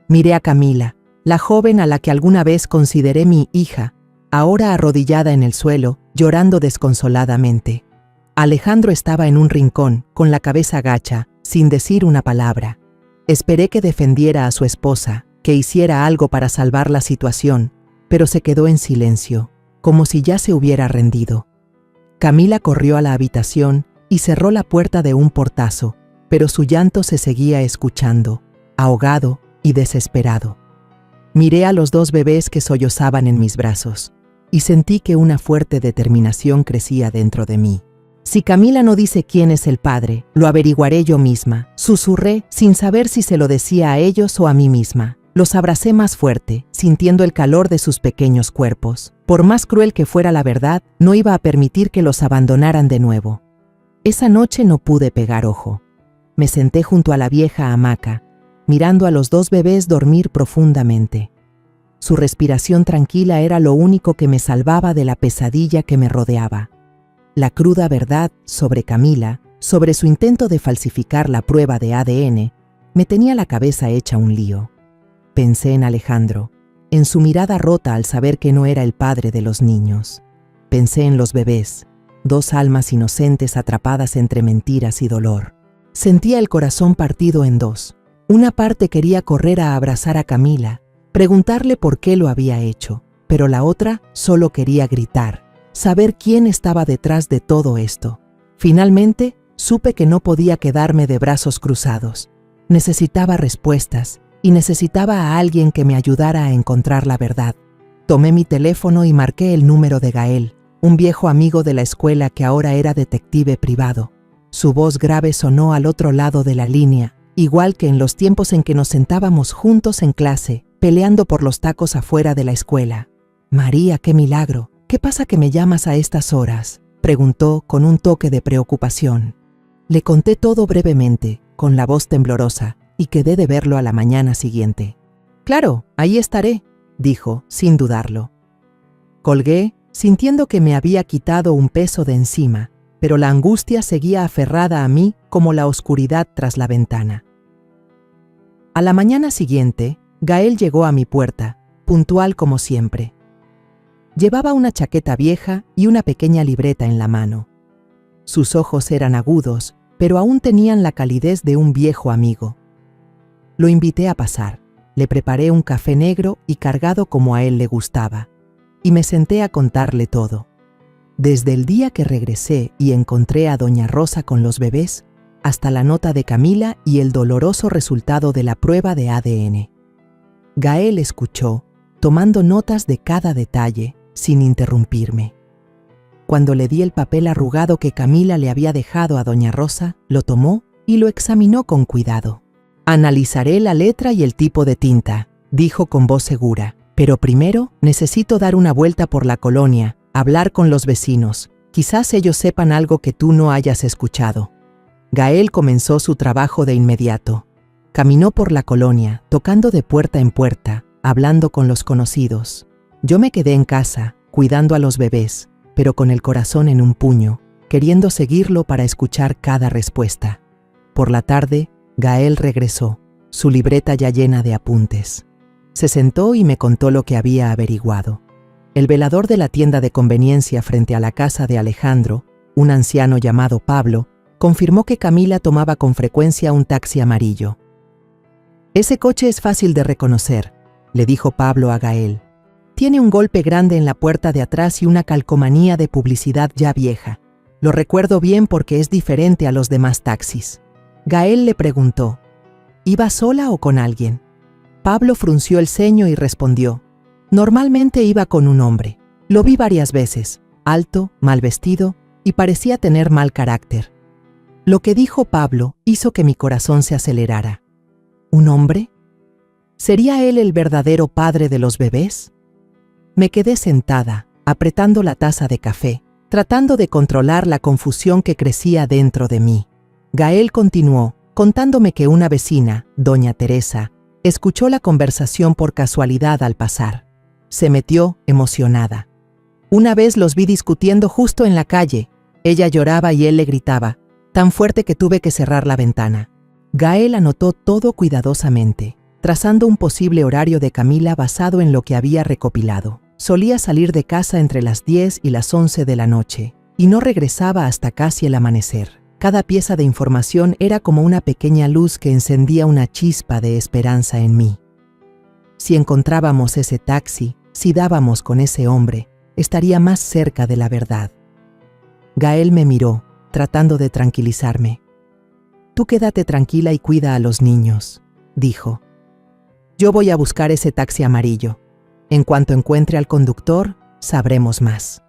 Miré a Camila, la joven a la que alguna vez consideré mi hija, ahora arrodillada en el suelo, llorando desconsoladamente. Alejandro estaba en un rincón, con la cabeza gacha, sin decir una palabra. Esperé que defendiera a su esposa, que hiciera algo para salvar la situación, pero se quedó en silencio, como si ya se hubiera rendido. Camila corrió a la habitación y cerró la puerta de un portazo, pero su llanto se seguía escuchando, ahogado y desesperado. Miré a los dos bebés que sollozaban en mis brazos, y sentí que una fuerte determinación crecía dentro de mí. «Si Camila no dice quién es el padre, lo averiguaré yo misma», susurré sin saber si se lo decía a ellos o a mí misma. Los abracé más fuerte, sintiendo el calor de sus pequeños cuerpos. Por más cruel que fuera la verdad, no iba a permitir que los abandonaran de nuevo. Esa noche no pude pegar ojo. Me senté junto a la vieja hamaca, mirando a los dos bebés dormir profundamente. Su respiración tranquila era lo único que me salvaba de la pesadilla que me rodeaba. La cruda verdad sobre Camila, sobre su intento de falsificar la prueba de ADN, me tenía la cabeza hecha un lío. Pensé en Alejandro, en su mirada rota al saber que no era el padre de los niños. Pensé en los bebés, dos almas inocentes atrapadas entre mentiras y dolor. Sentía el corazón partido en dos. Una parte quería correr a abrazar a Camila, preguntarle por qué lo había hecho, pero la otra solo quería gritar, saber quién estaba detrás de todo esto. Finalmente, supe que no podía quedarme de brazos cruzados. Necesitaba respuestas y necesitaba a alguien que me ayudara a encontrar la verdad. Tomé mi teléfono y marqué el número de Gael, un viejo amigo de la escuela que ahora era detective privado. Su voz grave sonó al otro lado de la línea, igual que en los tiempos en que nos sentábamos juntos en clase, peleando por los tacos afuera de la escuela. «María, qué milagro. ¿Qué pasa que me llamas a estas horas?», preguntó con un toque de preocupación. Le conté todo brevemente, con la voz temblorosa, y quedé de verlo a la mañana siguiente. «Claro, ahí estaré», dijo, sin dudarlo. Colgué, sintiendo que me había quitado un peso de encima, pero la angustia seguía aferrada a mí como la oscuridad tras la ventana. A la mañana siguiente, Gael llegó a mi puerta, puntual como siempre. Llevaba una chaqueta vieja y una pequeña libreta en la mano. Sus ojos eran agudos, pero aún tenían la calidez de un viejo amigo. Lo invité a pasar, le preparé un café negro y cargado como a él le gustaba, y me senté a contarle todo. Desde el día que regresé y encontré a doña Rosa con los bebés, hasta la nota de Camila y el doloroso resultado de la prueba de ADN. Gael escuchó, tomando notas de cada detalle, sin interrumpirme. Cuando le di el papel arrugado que Camila le había dejado a doña Rosa, lo tomó y lo examinó con cuidado. «Analizaré la letra y el tipo de tinta», dijo con voz segura. «Pero primero necesito dar una vuelta por la colonia, hablar con los vecinos. Quizás ellos sepan algo que tú no hayas escuchado». Gael comenzó su trabajo de inmediato. Caminó por la colonia, tocando de puerta en puerta, hablando con los conocidos. Yo me quedé en casa, cuidando a los bebés, pero con el corazón en un puño, queriendo seguirlo para escuchar cada respuesta. Por la tarde, Gael regresó, su libreta ya llena de apuntes. Se sentó y me contó lo que había averiguado. El velador de la tienda de conveniencia frente a la casa de Alejandro, un anciano llamado Pablo, confirmó que Camila tomaba con frecuencia un taxi amarillo. «Ese coche es fácil de reconocer», le dijo Pablo a Gael. «Tiene un golpe grande en la puerta de atrás y una calcomanía de publicidad ya vieja. Lo recuerdo bien porque es diferente a los demás taxis». Gael le preguntó, ¿iba sola o con alguien? Pablo frunció el ceño y respondió, «Normalmente iba con un hombre. Lo vi varias veces, alto, mal vestido y parecía tener mal carácter». Lo que dijo Pablo hizo que mi corazón se acelerara. ¿Un hombre? ¿Sería él el verdadero padre de los bebés? Me quedé sentada, apretando la taza de café, tratando de controlar la confusión que crecía dentro de mí. Gael continuó, contándome que una vecina, doña Teresa, escuchó la conversación por casualidad al pasar. Se metió, emocionada. «Una vez los vi discutiendo justo en la calle. Ella lloraba y él le gritaba, tan fuerte que tuve que cerrar la ventana». Gael anotó todo cuidadosamente, trazando un posible horario de Camila basado en lo que había recopilado. Solía salir de casa entre las 10 y las 11 de la noche, y no regresaba hasta casi el amanecer. Cada pieza de información era como una pequeña luz que encendía una chispa de esperanza en mí. Si encontrábamos ese taxi, si dábamos con ese hombre, estaría más cerca de la verdad. Gael me miró, tratando de tranquilizarme. «Tú quédate tranquila y cuida a los niños», dijo. «Yo voy a buscar ese taxi amarillo. En cuanto encuentre al conductor, sabremos más».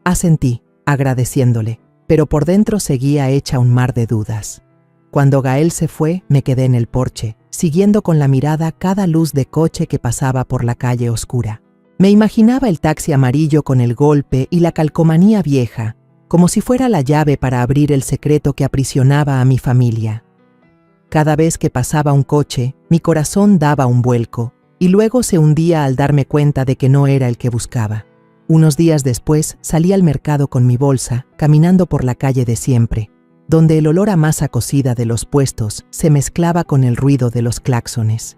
Asentí, agradeciéndole, pero por dentro seguía hecha un mar de dudas. Cuando Gael se fue, me quedé en el porche, siguiendo con la mirada cada luz de coche que pasaba por la calle oscura. Me imaginaba el taxi amarillo con el golpe y la calcomanía vieja, como si fuera la llave para abrir el secreto que aprisionaba a mi familia. Cada vez que pasaba un coche, mi corazón daba un vuelco, y luego se hundía al darme cuenta de que no era el que buscaba. Unos días después salí al mercado con mi bolsa, caminando por la calle de siempre, donde el olor a masa cocida de los puestos se mezclaba con el ruido de los claxones.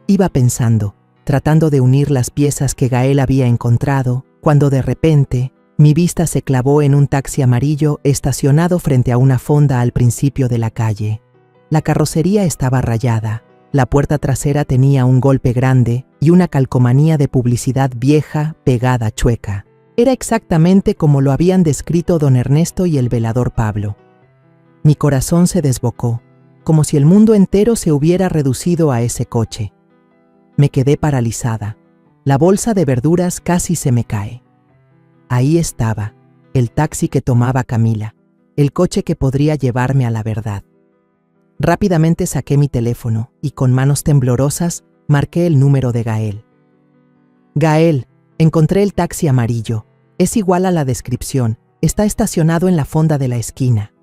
Iba pensando, tratando de unir las piezas que Gael había encontrado, cuando de repente mi vista se clavó en un taxi amarillo estacionado frente a una fonda al principio de la calle. La carrocería estaba rayada, la puerta trasera tenía un golpe grande y una calcomanía de publicidad vieja pegada chueca. Era exactamente como lo habían descrito don Ernesto y el velador Pablo. Mi corazón se desbocó, como si el mundo entero se hubiera reducido a ese coche. Me quedé paralizada. La bolsa de verduras casi se me cae. Ahí estaba, el taxi que tomaba Camila, el coche que podría llevarme a la verdad. Rápidamente saqué mi teléfono y con manos temblorosas marqué el número de Gael. «Gael, encontré el taxi amarillo. Es igual a la descripción. Está estacionado en la fonda de la esquina»,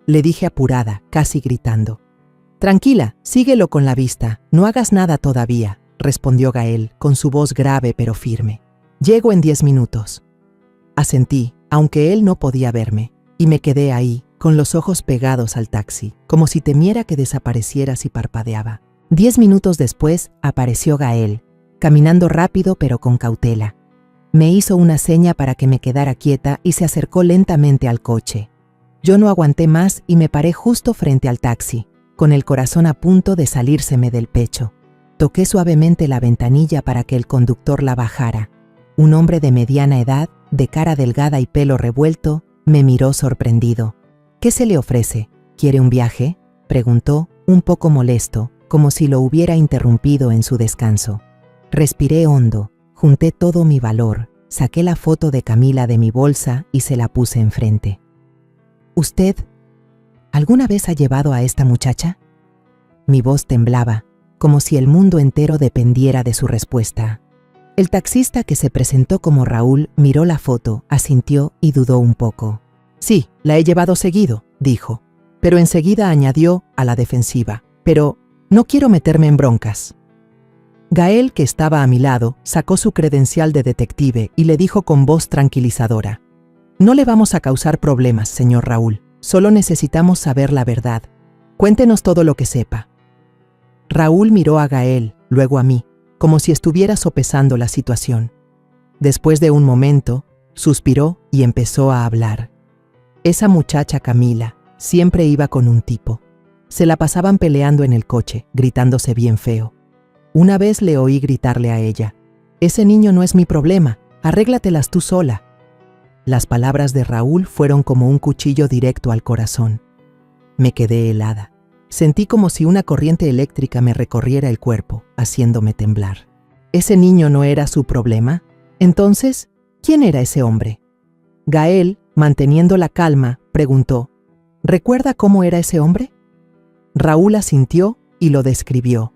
le dije apurada, casi gritando. «Tranquila, síguelo con la vista. No hagas nada todavía», respondió Gael, con su voz grave pero firme. «Llego en 10 minutos». Asentí, aunque él no podía verme, y me quedé ahí, con los ojos pegados al taxi, como si temiera que desapareciera si parpadeaba. 10 minutos después apareció Gael, caminando rápido pero con cautela. Me hizo una seña para que me quedara quieta y se acercó lentamente al coche. Yo no aguanté más y me paré justo frente al taxi, con el corazón a punto de salírseme del pecho. Toqué suavemente la ventanilla para que el conductor la bajara. Un hombre de mediana edad, de cara delgada y pelo revuelto, me miró sorprendido. ¿Qué se le ofrece? ¿Quiere un viaje?, preguntó, un poco molesto, como si lo hubiera interrumpido en su descanso. Respiré hondo, junté todo mi valor, saqué la foto de Camila de mi bolsa y se la puse enfrente. ¿Usted alguna vez ha llevado a esta muchacha? Mi voz temblaba, como si el mundo entero dependiera de su respuesta. El taxista, que se presentó como Raúl, miró la foto, asintió y dudó un poco. Sí, la he llevado seguido, dijo, pero enseguida añadió a la defensiva. Pero no quiero meterme en broncas. Gael, que estaba a mi lado, sacó su credencial de detective y le dijo con voz tranquilizadora: No le vamos a causar problemas, señor Raúl. Solo necesitamos saber la verdad. Cuéntenos todo lo que sepa. Raúl miró a Gael, luego a mí, como si estuviera sopesando la situación. Después de un momento, suspiró y empezó a hablar. Esa muchacha Camila siempre iba con un tipo. Se la pasaban peleando en el coche, gritándose bien feo. Una vez le oí gritarle a ella: Ese niño no es mi problema, arréglatelas tú sola. Las palabras de Raúl fueron como un cuchillo directo al corazón. Me quedé helada. Sentí como si una corriente eléctrica me recorriera el cuerpo, haciéndome temblar. ¿Ese niño no era su problema? Entonces, ¿quién era ese hombre? Gael, manteniendo la calma, preguntó: ¿Recuerda cómo era ese hombre? Raúl asintió y lo describió.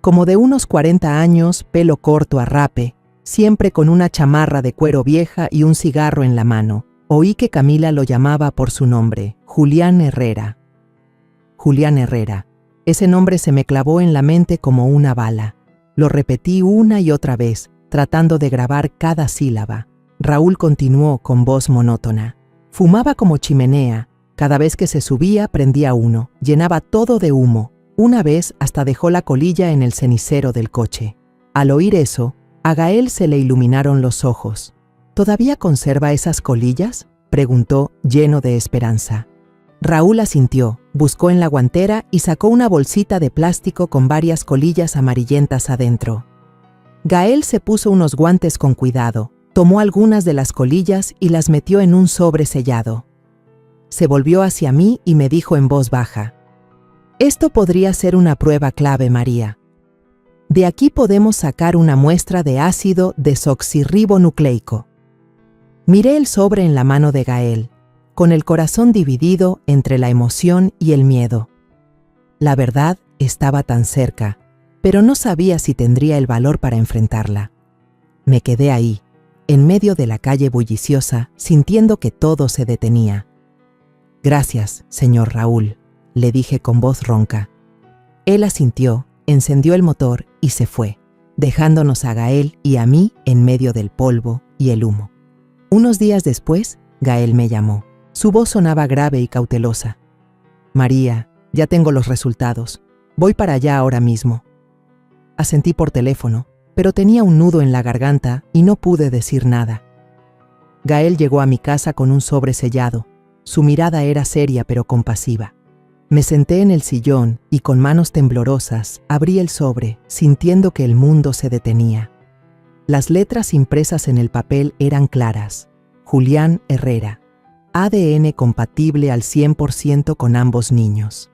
Como de unos 40 años, pelo corto a rape, siempre con una chamarra de cuero vieja y un cigarro en la mano. Oí que Camila lo llamaba por su nombre, Julián Herrera. Julián Herrera. Ese nombre se me clavó en la mente como una bala. Lo repetí una y otra vez, tratando de grabar cada sílaba. Raúl continuó con voz monótona. Fumaba como chimenea. Cada vez que se subía, prendía uno. Llenaba todo de humo. Una vez hasta dejó la colilla en el cenicero del coche. Al oír eso, a Gael se le iluminaron los ojos. ¿Todavía conserva esas colillas?, preguntó, lleno de esperanza. Raúl asintió, buscó en la guantera y sacó una bolsita de plástico con varias colillas amarillentas adentro. Gael se puso unos guantes con cuidado, tomó algunas de las colillas y las metió en un sobre sellado. Se volvió hacia mí y me dijo en voz baja: Esto podría ser una prueba clave, María. De aquí podemos sacar una muestra de ácido desoxirribonucleico. Miré el sobre en la mano de Gael, con el corazón dividido entre la emoción y el miedo. La verdad estaba tan cerca, pero no sabía si tendría el valor para enfrentarla. Me quedé ahí, en medio de la calle bulliciosa, sintiendo que todo se detenía. Gracias, señor Raúl, le dije con voz ronca. Él asintió, encendió el motor y se fue, dejándonos a Gael y a mí en medio del polvo y el humo. Unos días después, Gael me llamó. Su voz sonaba grave y cautelosa. María, ya tengo los resultados. Voy para allá ahora mismo. Asentí por teléfono, pero tenía un nudo en la garganta y no pude decir nada. Gael llegó a mi casa con un sobre sellado. Su mirada era seria pero compasiva. Me senté en el sillón y con manos temblorosas abrí el sobre, sintiendo que el mundo se detenía. Las letras impresas en el papel eran claras. Julián Herrera. ADN compatible al 100% con ambos niños.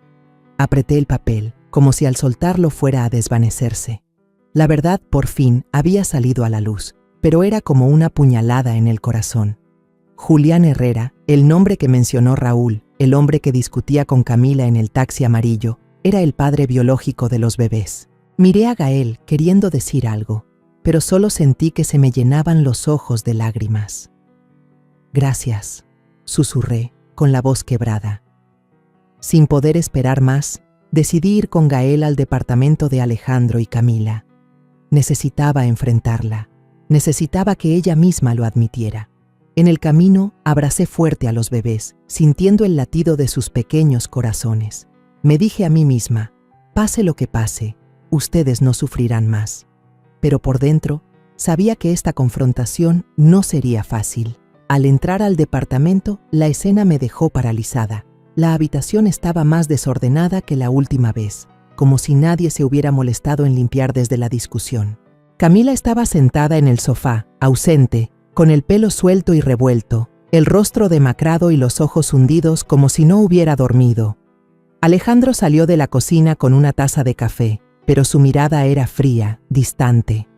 Apreté el papel, como si al soltarlo fuera a desvanecerse. La verdad, por fin, había salido a la luz, pero era como una puñalada en el corazón. Julián Herrera, el nombre que mencionó Raúl, el hombre que discutía con Camila en el taxi amarillo, era el padre biológico de los bebés. Miré a Gael queriendo decir algo, pero solo sentí que se me llenaban los ojos de lágrimas. Gracias, susurré, con la voz quebrada. Sin poder esperar más, decidí ir con Gael al departamento de Alejandro y Camila. Necesitaba enfrentarla. Necesitaba que ella misma lo admitiera. En el camino, abracé fuerte a los bebés, sintiendo el latido de sus pequeños corazones. Me dije a mí misma: pase lo que pase, ustedes no sufrirán más. Pero por dentro, sabía que esta confrontación no sería fácil. Al entrar al departamento, la escena me dejó paralizada. La habitación estaba más desordenada que la última vez, como si nadie se hubiera molestado en limpiar desde la discusión. Camila estaba sentada en el sofá, ausente, con el pelo suelto y revuelto, el rostro demacrado y los ojos hundidos como si no hubiera dormido. Alejandro salió de la cocina con una taza de café, pero su mirada era fría, distante.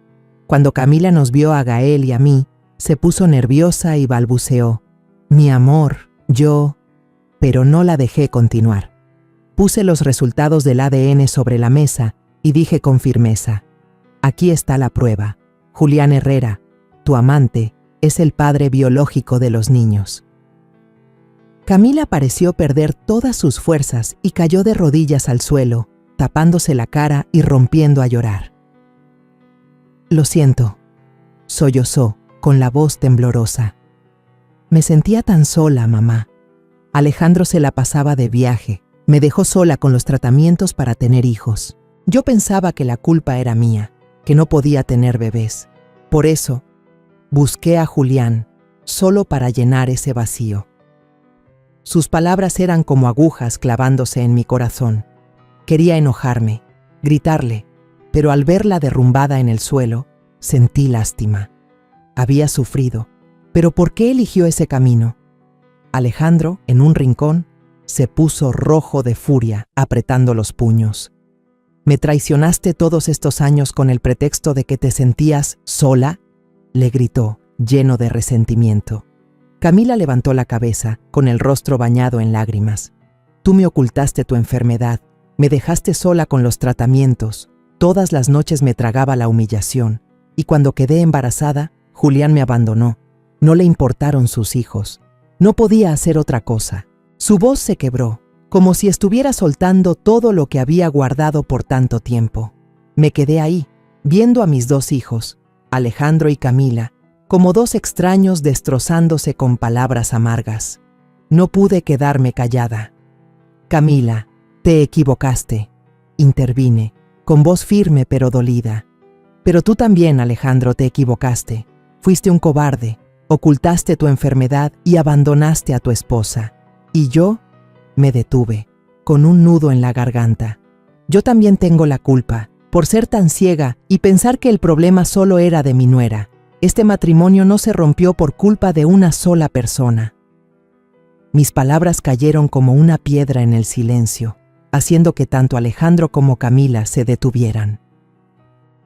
Cuando Camila nos vio a Gael y a mí, se puso nerviosa y balbuceó: «Mi amor, yo…», pero no la dejé continuar. Puse los resultados del ADN sobre la mesa y dije con firmeza: «Aquí está la prueba. Julián Herrera, tu amante, es el padre biológico de los niños». Camila pareció perder todas sus fuerzas y cayó de rodillas al suelo, tapándose la cara y rompiendo a llorar. «Lo siento», sollozó, con la voz temblorosa. «Me sentía tan sola, mamá. Alejandro se la pasaba de viaje, me dejó sola con los tratamientos para tener hijos. Yo pensaba que la culpa era mía, que no podía tener bebés. Por eso, busqué a Julián, solo para llenar ese vacío». Sus palabras eran como agujas clavándose en mi corazón. Quería enojarme, gritarle, pero al verla derrumbada en el suelo, sentí lástima. Había sufrido, pero ¿por qué eligió ese camino? Alejandro, en un rincón, se puso rojo de furia, apretando los puños. «¿Me traicionaste todos estos años con el pretexto de que te sentías sola?», le gritó, lleno de resentimiento. Camila levantó la cabeza, con el rostro bañado en lágrimas. «Tú me ocultaste tu enfermedad, me dejaste sola con los tratamientos, todas las noches me tragaba la humillación, y cuando quedé embarazada, Julián me abandonó. No le importaron sus hijos. No podía hacer otra cosa». Su voz se quebró, como si estuviera soltando todo lo que había guardado por tanto tiempo. Me quedé ahí, viendo a mis dos hijos, Alejandro y Camila, como dos extraños destrozándose con palabras amargas. No pude quedarme callada. «Camila, te equivocaste», intervine, con voz firme pero dolida. «Pero tú también, Alejandro, te equivocaste. Fuiste un cobarde, ocultaste tu enfermedad y abandonaste a tu esposa. Y yo…», me detuve, con un nudo en la garganta. «Yo también tengo la culpa, por ser tan ciega y pensar que el problema solo era de mi nuera. Este matrimonio no se rompió por culpa de una sola persona». Mis palabras cayeron como una piedra en el silencio, haciendo que tanto Alejandro como Camila se detuvieran.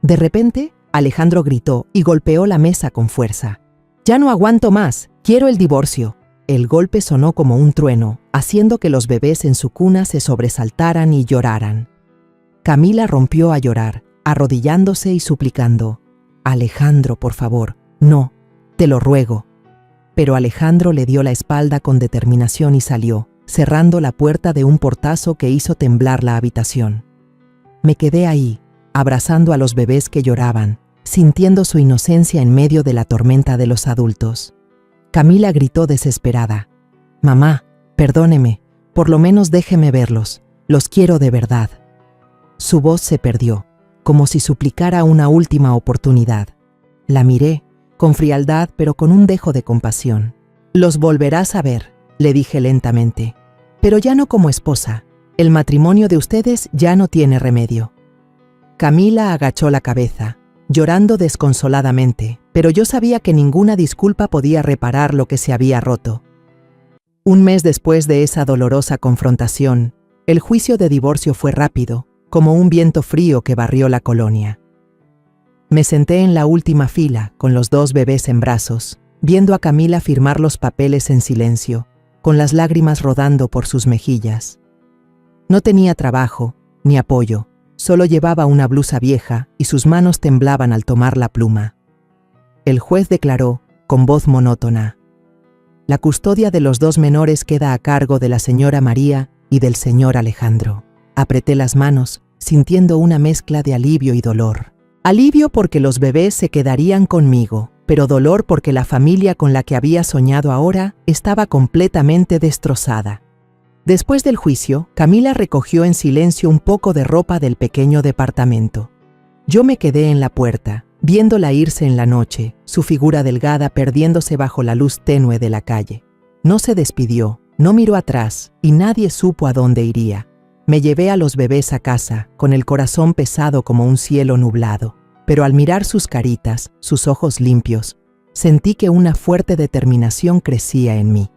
De repente, Alejandro gritó y golpeó la mesa con fuerza. «Ya no aguanto más, quiero el divorcio». El golpe sonó como un trueno, haciendo que los bebés en su cuna se sobresaltaran y lloraran. Camila rompió a llorar, arrodillándose y suplicando: «Alejandro, por favor, no, te lo ruego». Pero Alejandro le dio la espalda con determinación y salió, cerrando la puerta de un portazo que hizo temblar la habitación. Me quedé ahí, abrazando a los bebés que lloraban, sintiendo su inocencia en medio de la tormenta de los adultos. Camila gritó desesperada: «Mamá, perdóneme, por lo menos déjeme verlos, los quiero de verdad». Su voz se perdió, como si suplicara una última oportunidad. La miré, con frialdad pero con un dejo de compasión. «Los volverás a ver», le dije lentamente, «pero ya no como esposa. El matrimonio de ustedes ya no tiene remedio». Camila agachó la cabeza, llorando desconsoladamente, pero yo sabía que ninguna disculpa podía reparar lo que se había roto. Un mes después de esa dolorosa confrontación, el juicio de divorcio fue rápido, como un viento frío que barrió la colonia. Me senté en la última fila, con los dos bebés en brazos, viendo a Camila firmar los papeles en silencio, con las lágrimas rodando por sus mejillas. No tenía trabajo, ni apoyo, solo llevaba una blusa vieja y sus manos temblaban al tomar la pluma. El juez declaró, con voz monótona: «La custodia de los dos menores queda a cargo de la señora María y del señor Alejandro». Apreté las manos, sintiendo una mezcla de alivio y dolor. Alivio porque los bebés se quedarían conmigo, pero dolor porque la familia con la que había soñado ahora estaba completamente destrozada. Después del juicio, Camila recogió en silencio un poco de ropa del pequeño departamento. Yo me quedé en la puerta, viéndola irse en la noche, su figura delgada perdiéndose bajo la luz tenue de la calle. No se despidió, no miró atrás y nadie supo a dónde iría. Me llevé a los bebés a casa, con el corazón pesado como un cielo nublado, pero al mirar sus caritas, sus ojos limpios, Sentí que una fuerte determinación crecía en mí.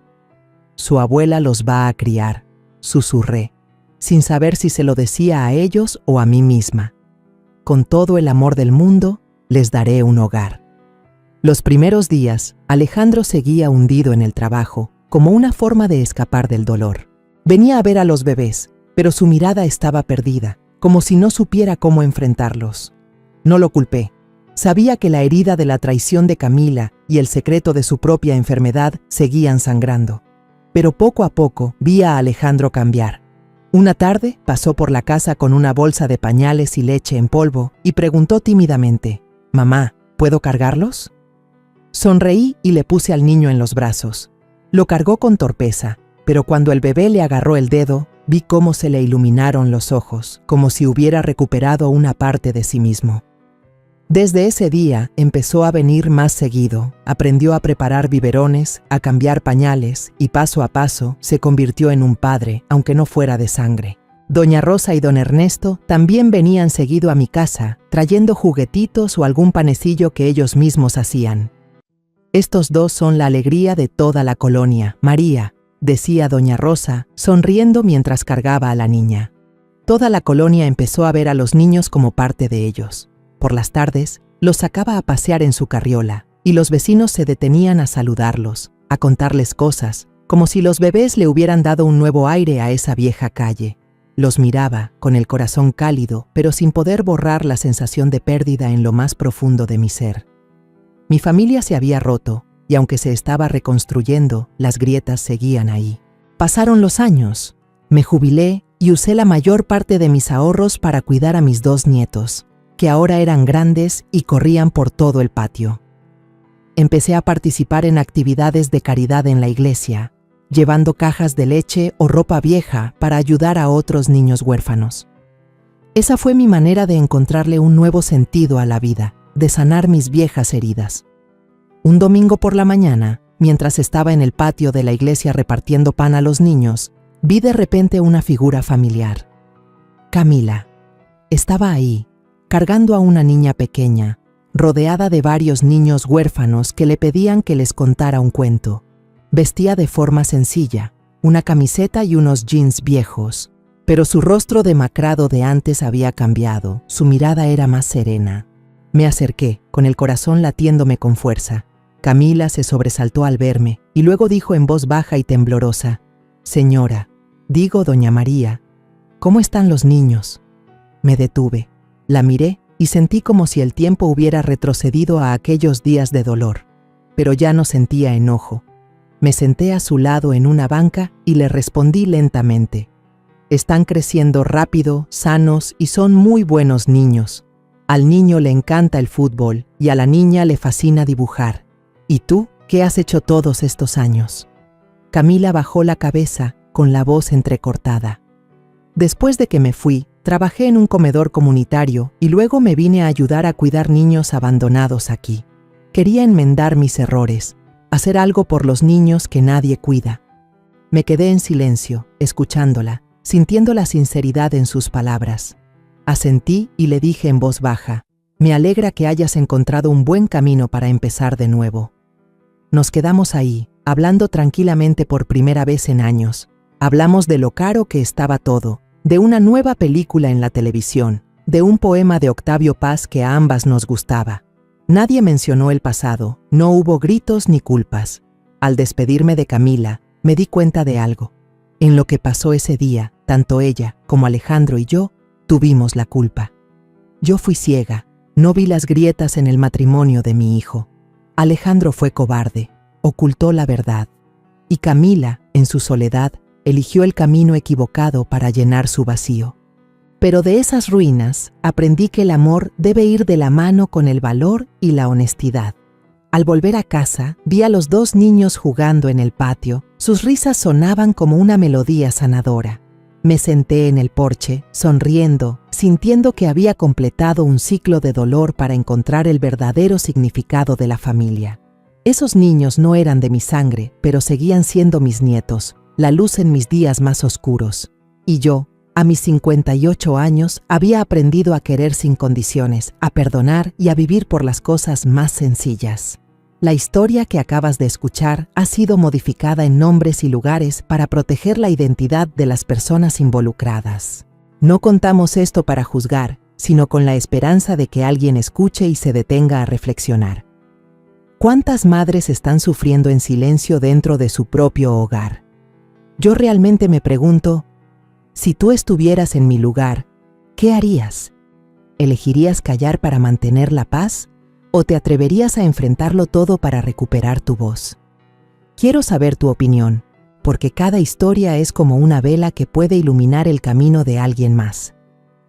Su abuela los va a criar, susurré, sin saber si se lo decía a ellos o a mí misma. Con todo el amor del mundo, les daré un hogar. Los primeros días, Alejandro seguía hundido en el trabajo, como una forma de escapar del dolor. Venía a ver a los bebés, pero su mirada estaba perdida, como si no supiera cómo enfrentarlos. No lo culpé. Sabía que la herida de la traición de Camila y el secreto de su propia enfermedad seguían sangrando. Pero poco a poco vi a Alejandro cambiar. Una tarde pasó por la casa con una bolsa de pañales y leche en polvo y preguntó tímidamente: «Mamá, ¿puedo cargarlos?». Sonreí y le puse al niño en los brazos. Lo cargó con torpeza, pero cuando el bebé le agarró el dedo, vi cómo se le iluminaron los ojos, como si hubiera recuperado una parte de sí mismo. Desde ese día empezó a venir más seguido, aprendió a preparar biberones, a cambiar pañales y paso a paso se convirtió en un padre, aunque no fuera de sangre. Doña Rosa y don Ernesto también venían seguido a mi casa, trayendo juguetitos o algún panecillo que ellos mismos hacían. «Estos dos son la alegría de toda la colonia, María», decía doña Rosa, sonriendo mientras cargaba a la niña. Toda la colonia empezó a ver a los niños como parte de ellos. Por las tardes, los sacaba a pasear en su carriola, y los vecinos se detenían a saludarlos, a contarles cosas, como si los bebés le hubieran dado un nuevo aire a esa vieja calle. Los miraba, con el corazón cálido, pero sin poder borrar la sensación de pérdida en lo más profundo de mi ser. Mi familia se había roto, y aunque se estaba reconstruyendo, las grietas seguían ahí. Pasaron los años. Me jubilé y usé la mayor parte de mis ahorros para cuidar a mis 2 nietos, que ahora eran grandes y corrían por todo el patio. Empecé a participar en actividades de caridad en la iglesia, llevando cajas de leche o ropa vieja para ayudar a otros niños huérfanos. Esa fue mi manera de encontrarle un nuevo sentido a la vida, de sanar mis viejas heridas. Un domingo por la mañana, mientras estaba en el patio de la iglesia repartiendo pan a los niños, vi de repente una figura familiar. Camila. Estaba ahí, cargando a una niña pequeña, rodeada de varios niños huérfanos que le pedían que les contara un cuento. Vestía de forma sencilla, una camiseta y unos jeans viejos, pero su rostro demacrado de antes había cambiado, su mirada era más serena. Me acerqué, con el corazón latiéndome con fuerza. Camila se sobresaltó al verme y luego dijo en voz baja y temblorosa: «Señora, digo doña María, ¿cómo están los niños?». Me detuve, la miré y sentí como si el tiempo hubiera retrocedido a aquellos días de dolor, pero ya no sentía enojo. Me senté a su lado en una banca y le respondí lentamente: «Están creciendo rápido, sanos y son muy buenos niños. Al niño le encanta el fútbol y a la niña le fascina dibujar. ¿Y tú, qué has hecho todos estos años?». Camila bajó la cabeza, con la voz entrecortada. «Después de que me fui, trabajé en un comedor comunitario y luego me vine a ayudar a cuidar niños abandonados aquí. Quería enmendar mis errores, hacer algo por los niños que nadie cuida». Me quedé en silencio, escuchándola, sintiendo la sinceridad en sus palabras. Asentí y le dije en voz baja: «Me alegra que hayas encontrado un buen camino para empezar de nuevo». Nos quedamos ahí, hablando tranquilamente por primera vez en años. Hablamos de lo caro que estaba todo, de una nueva película en la televisión, de un poema de Octavio Paz que a ambas nos gustaba. Nadie mencionó el pasado, no hubo gritos ni culpas. Al despedirme de Camila, me di cuenta de algo. En lo que pasó ese día, tanto ella como Alejandro y yo tuvimos la culpa. Yo fui ciega, no vi las grietas en el matrimonio de mi hijo. Alejandro fue cobarde, ocultó la verdad. Y Camila, en su soledad, eligió el camino equivocado para llenar su vacío. Pero de esas ruinas aprendí que el amor debe ir de la mano con el valor y la honestidad. Al volver a casa, vi a los 2 niños jugando en el patio. Sus risas sonaban como una melodía sanadora. Me senté en el porche, sonriendo, sintiendo que había completado un ciclo de dolor para encontrar el verdadero significado de la familia. Esos niños no eran de mi sangre, pero seguían siendo mis nietos, la luz en mis días más oscuros. Y yo, a mis 58 años, había aprendido a querer sin condiciones, a perdonar y a vivir por las cosas más sencillas. La historia que acabas de escuchar ha sido modificada en nombres y lugares para proteger la identidad de las personas involucradas. No contamos esto para juzgar, sino con la esperanza de que alguien escuche y se detenga a reflexionar. ¿Cuántas madres están sufriendo en silencio dentro de su propio hogar? Yo realmente me pregunto, si tú estuvieras en mi lugar, ¿qué harías? ¿Elegirías callar para mantener la paz? ¿O te atreverías a enfrentarlo todo para recuperar tu voz? Quiero saber tu opinión, porque cada historia es como una vela que puede iluminar el camino de alguien más.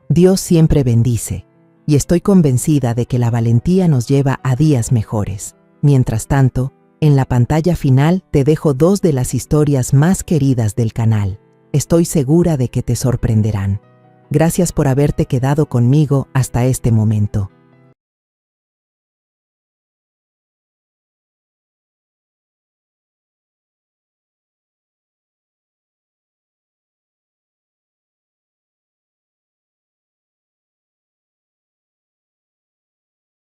Dios siempre bendice, y estoy convencida de que la valentía nos lleva a días mejores. Mientras tanto, en la pantalla final te dejo 2 de las historias más queridas del canal. Estoy segura de que te sorprenderán. Gracias por haberte quedado conmigo hasta este momento.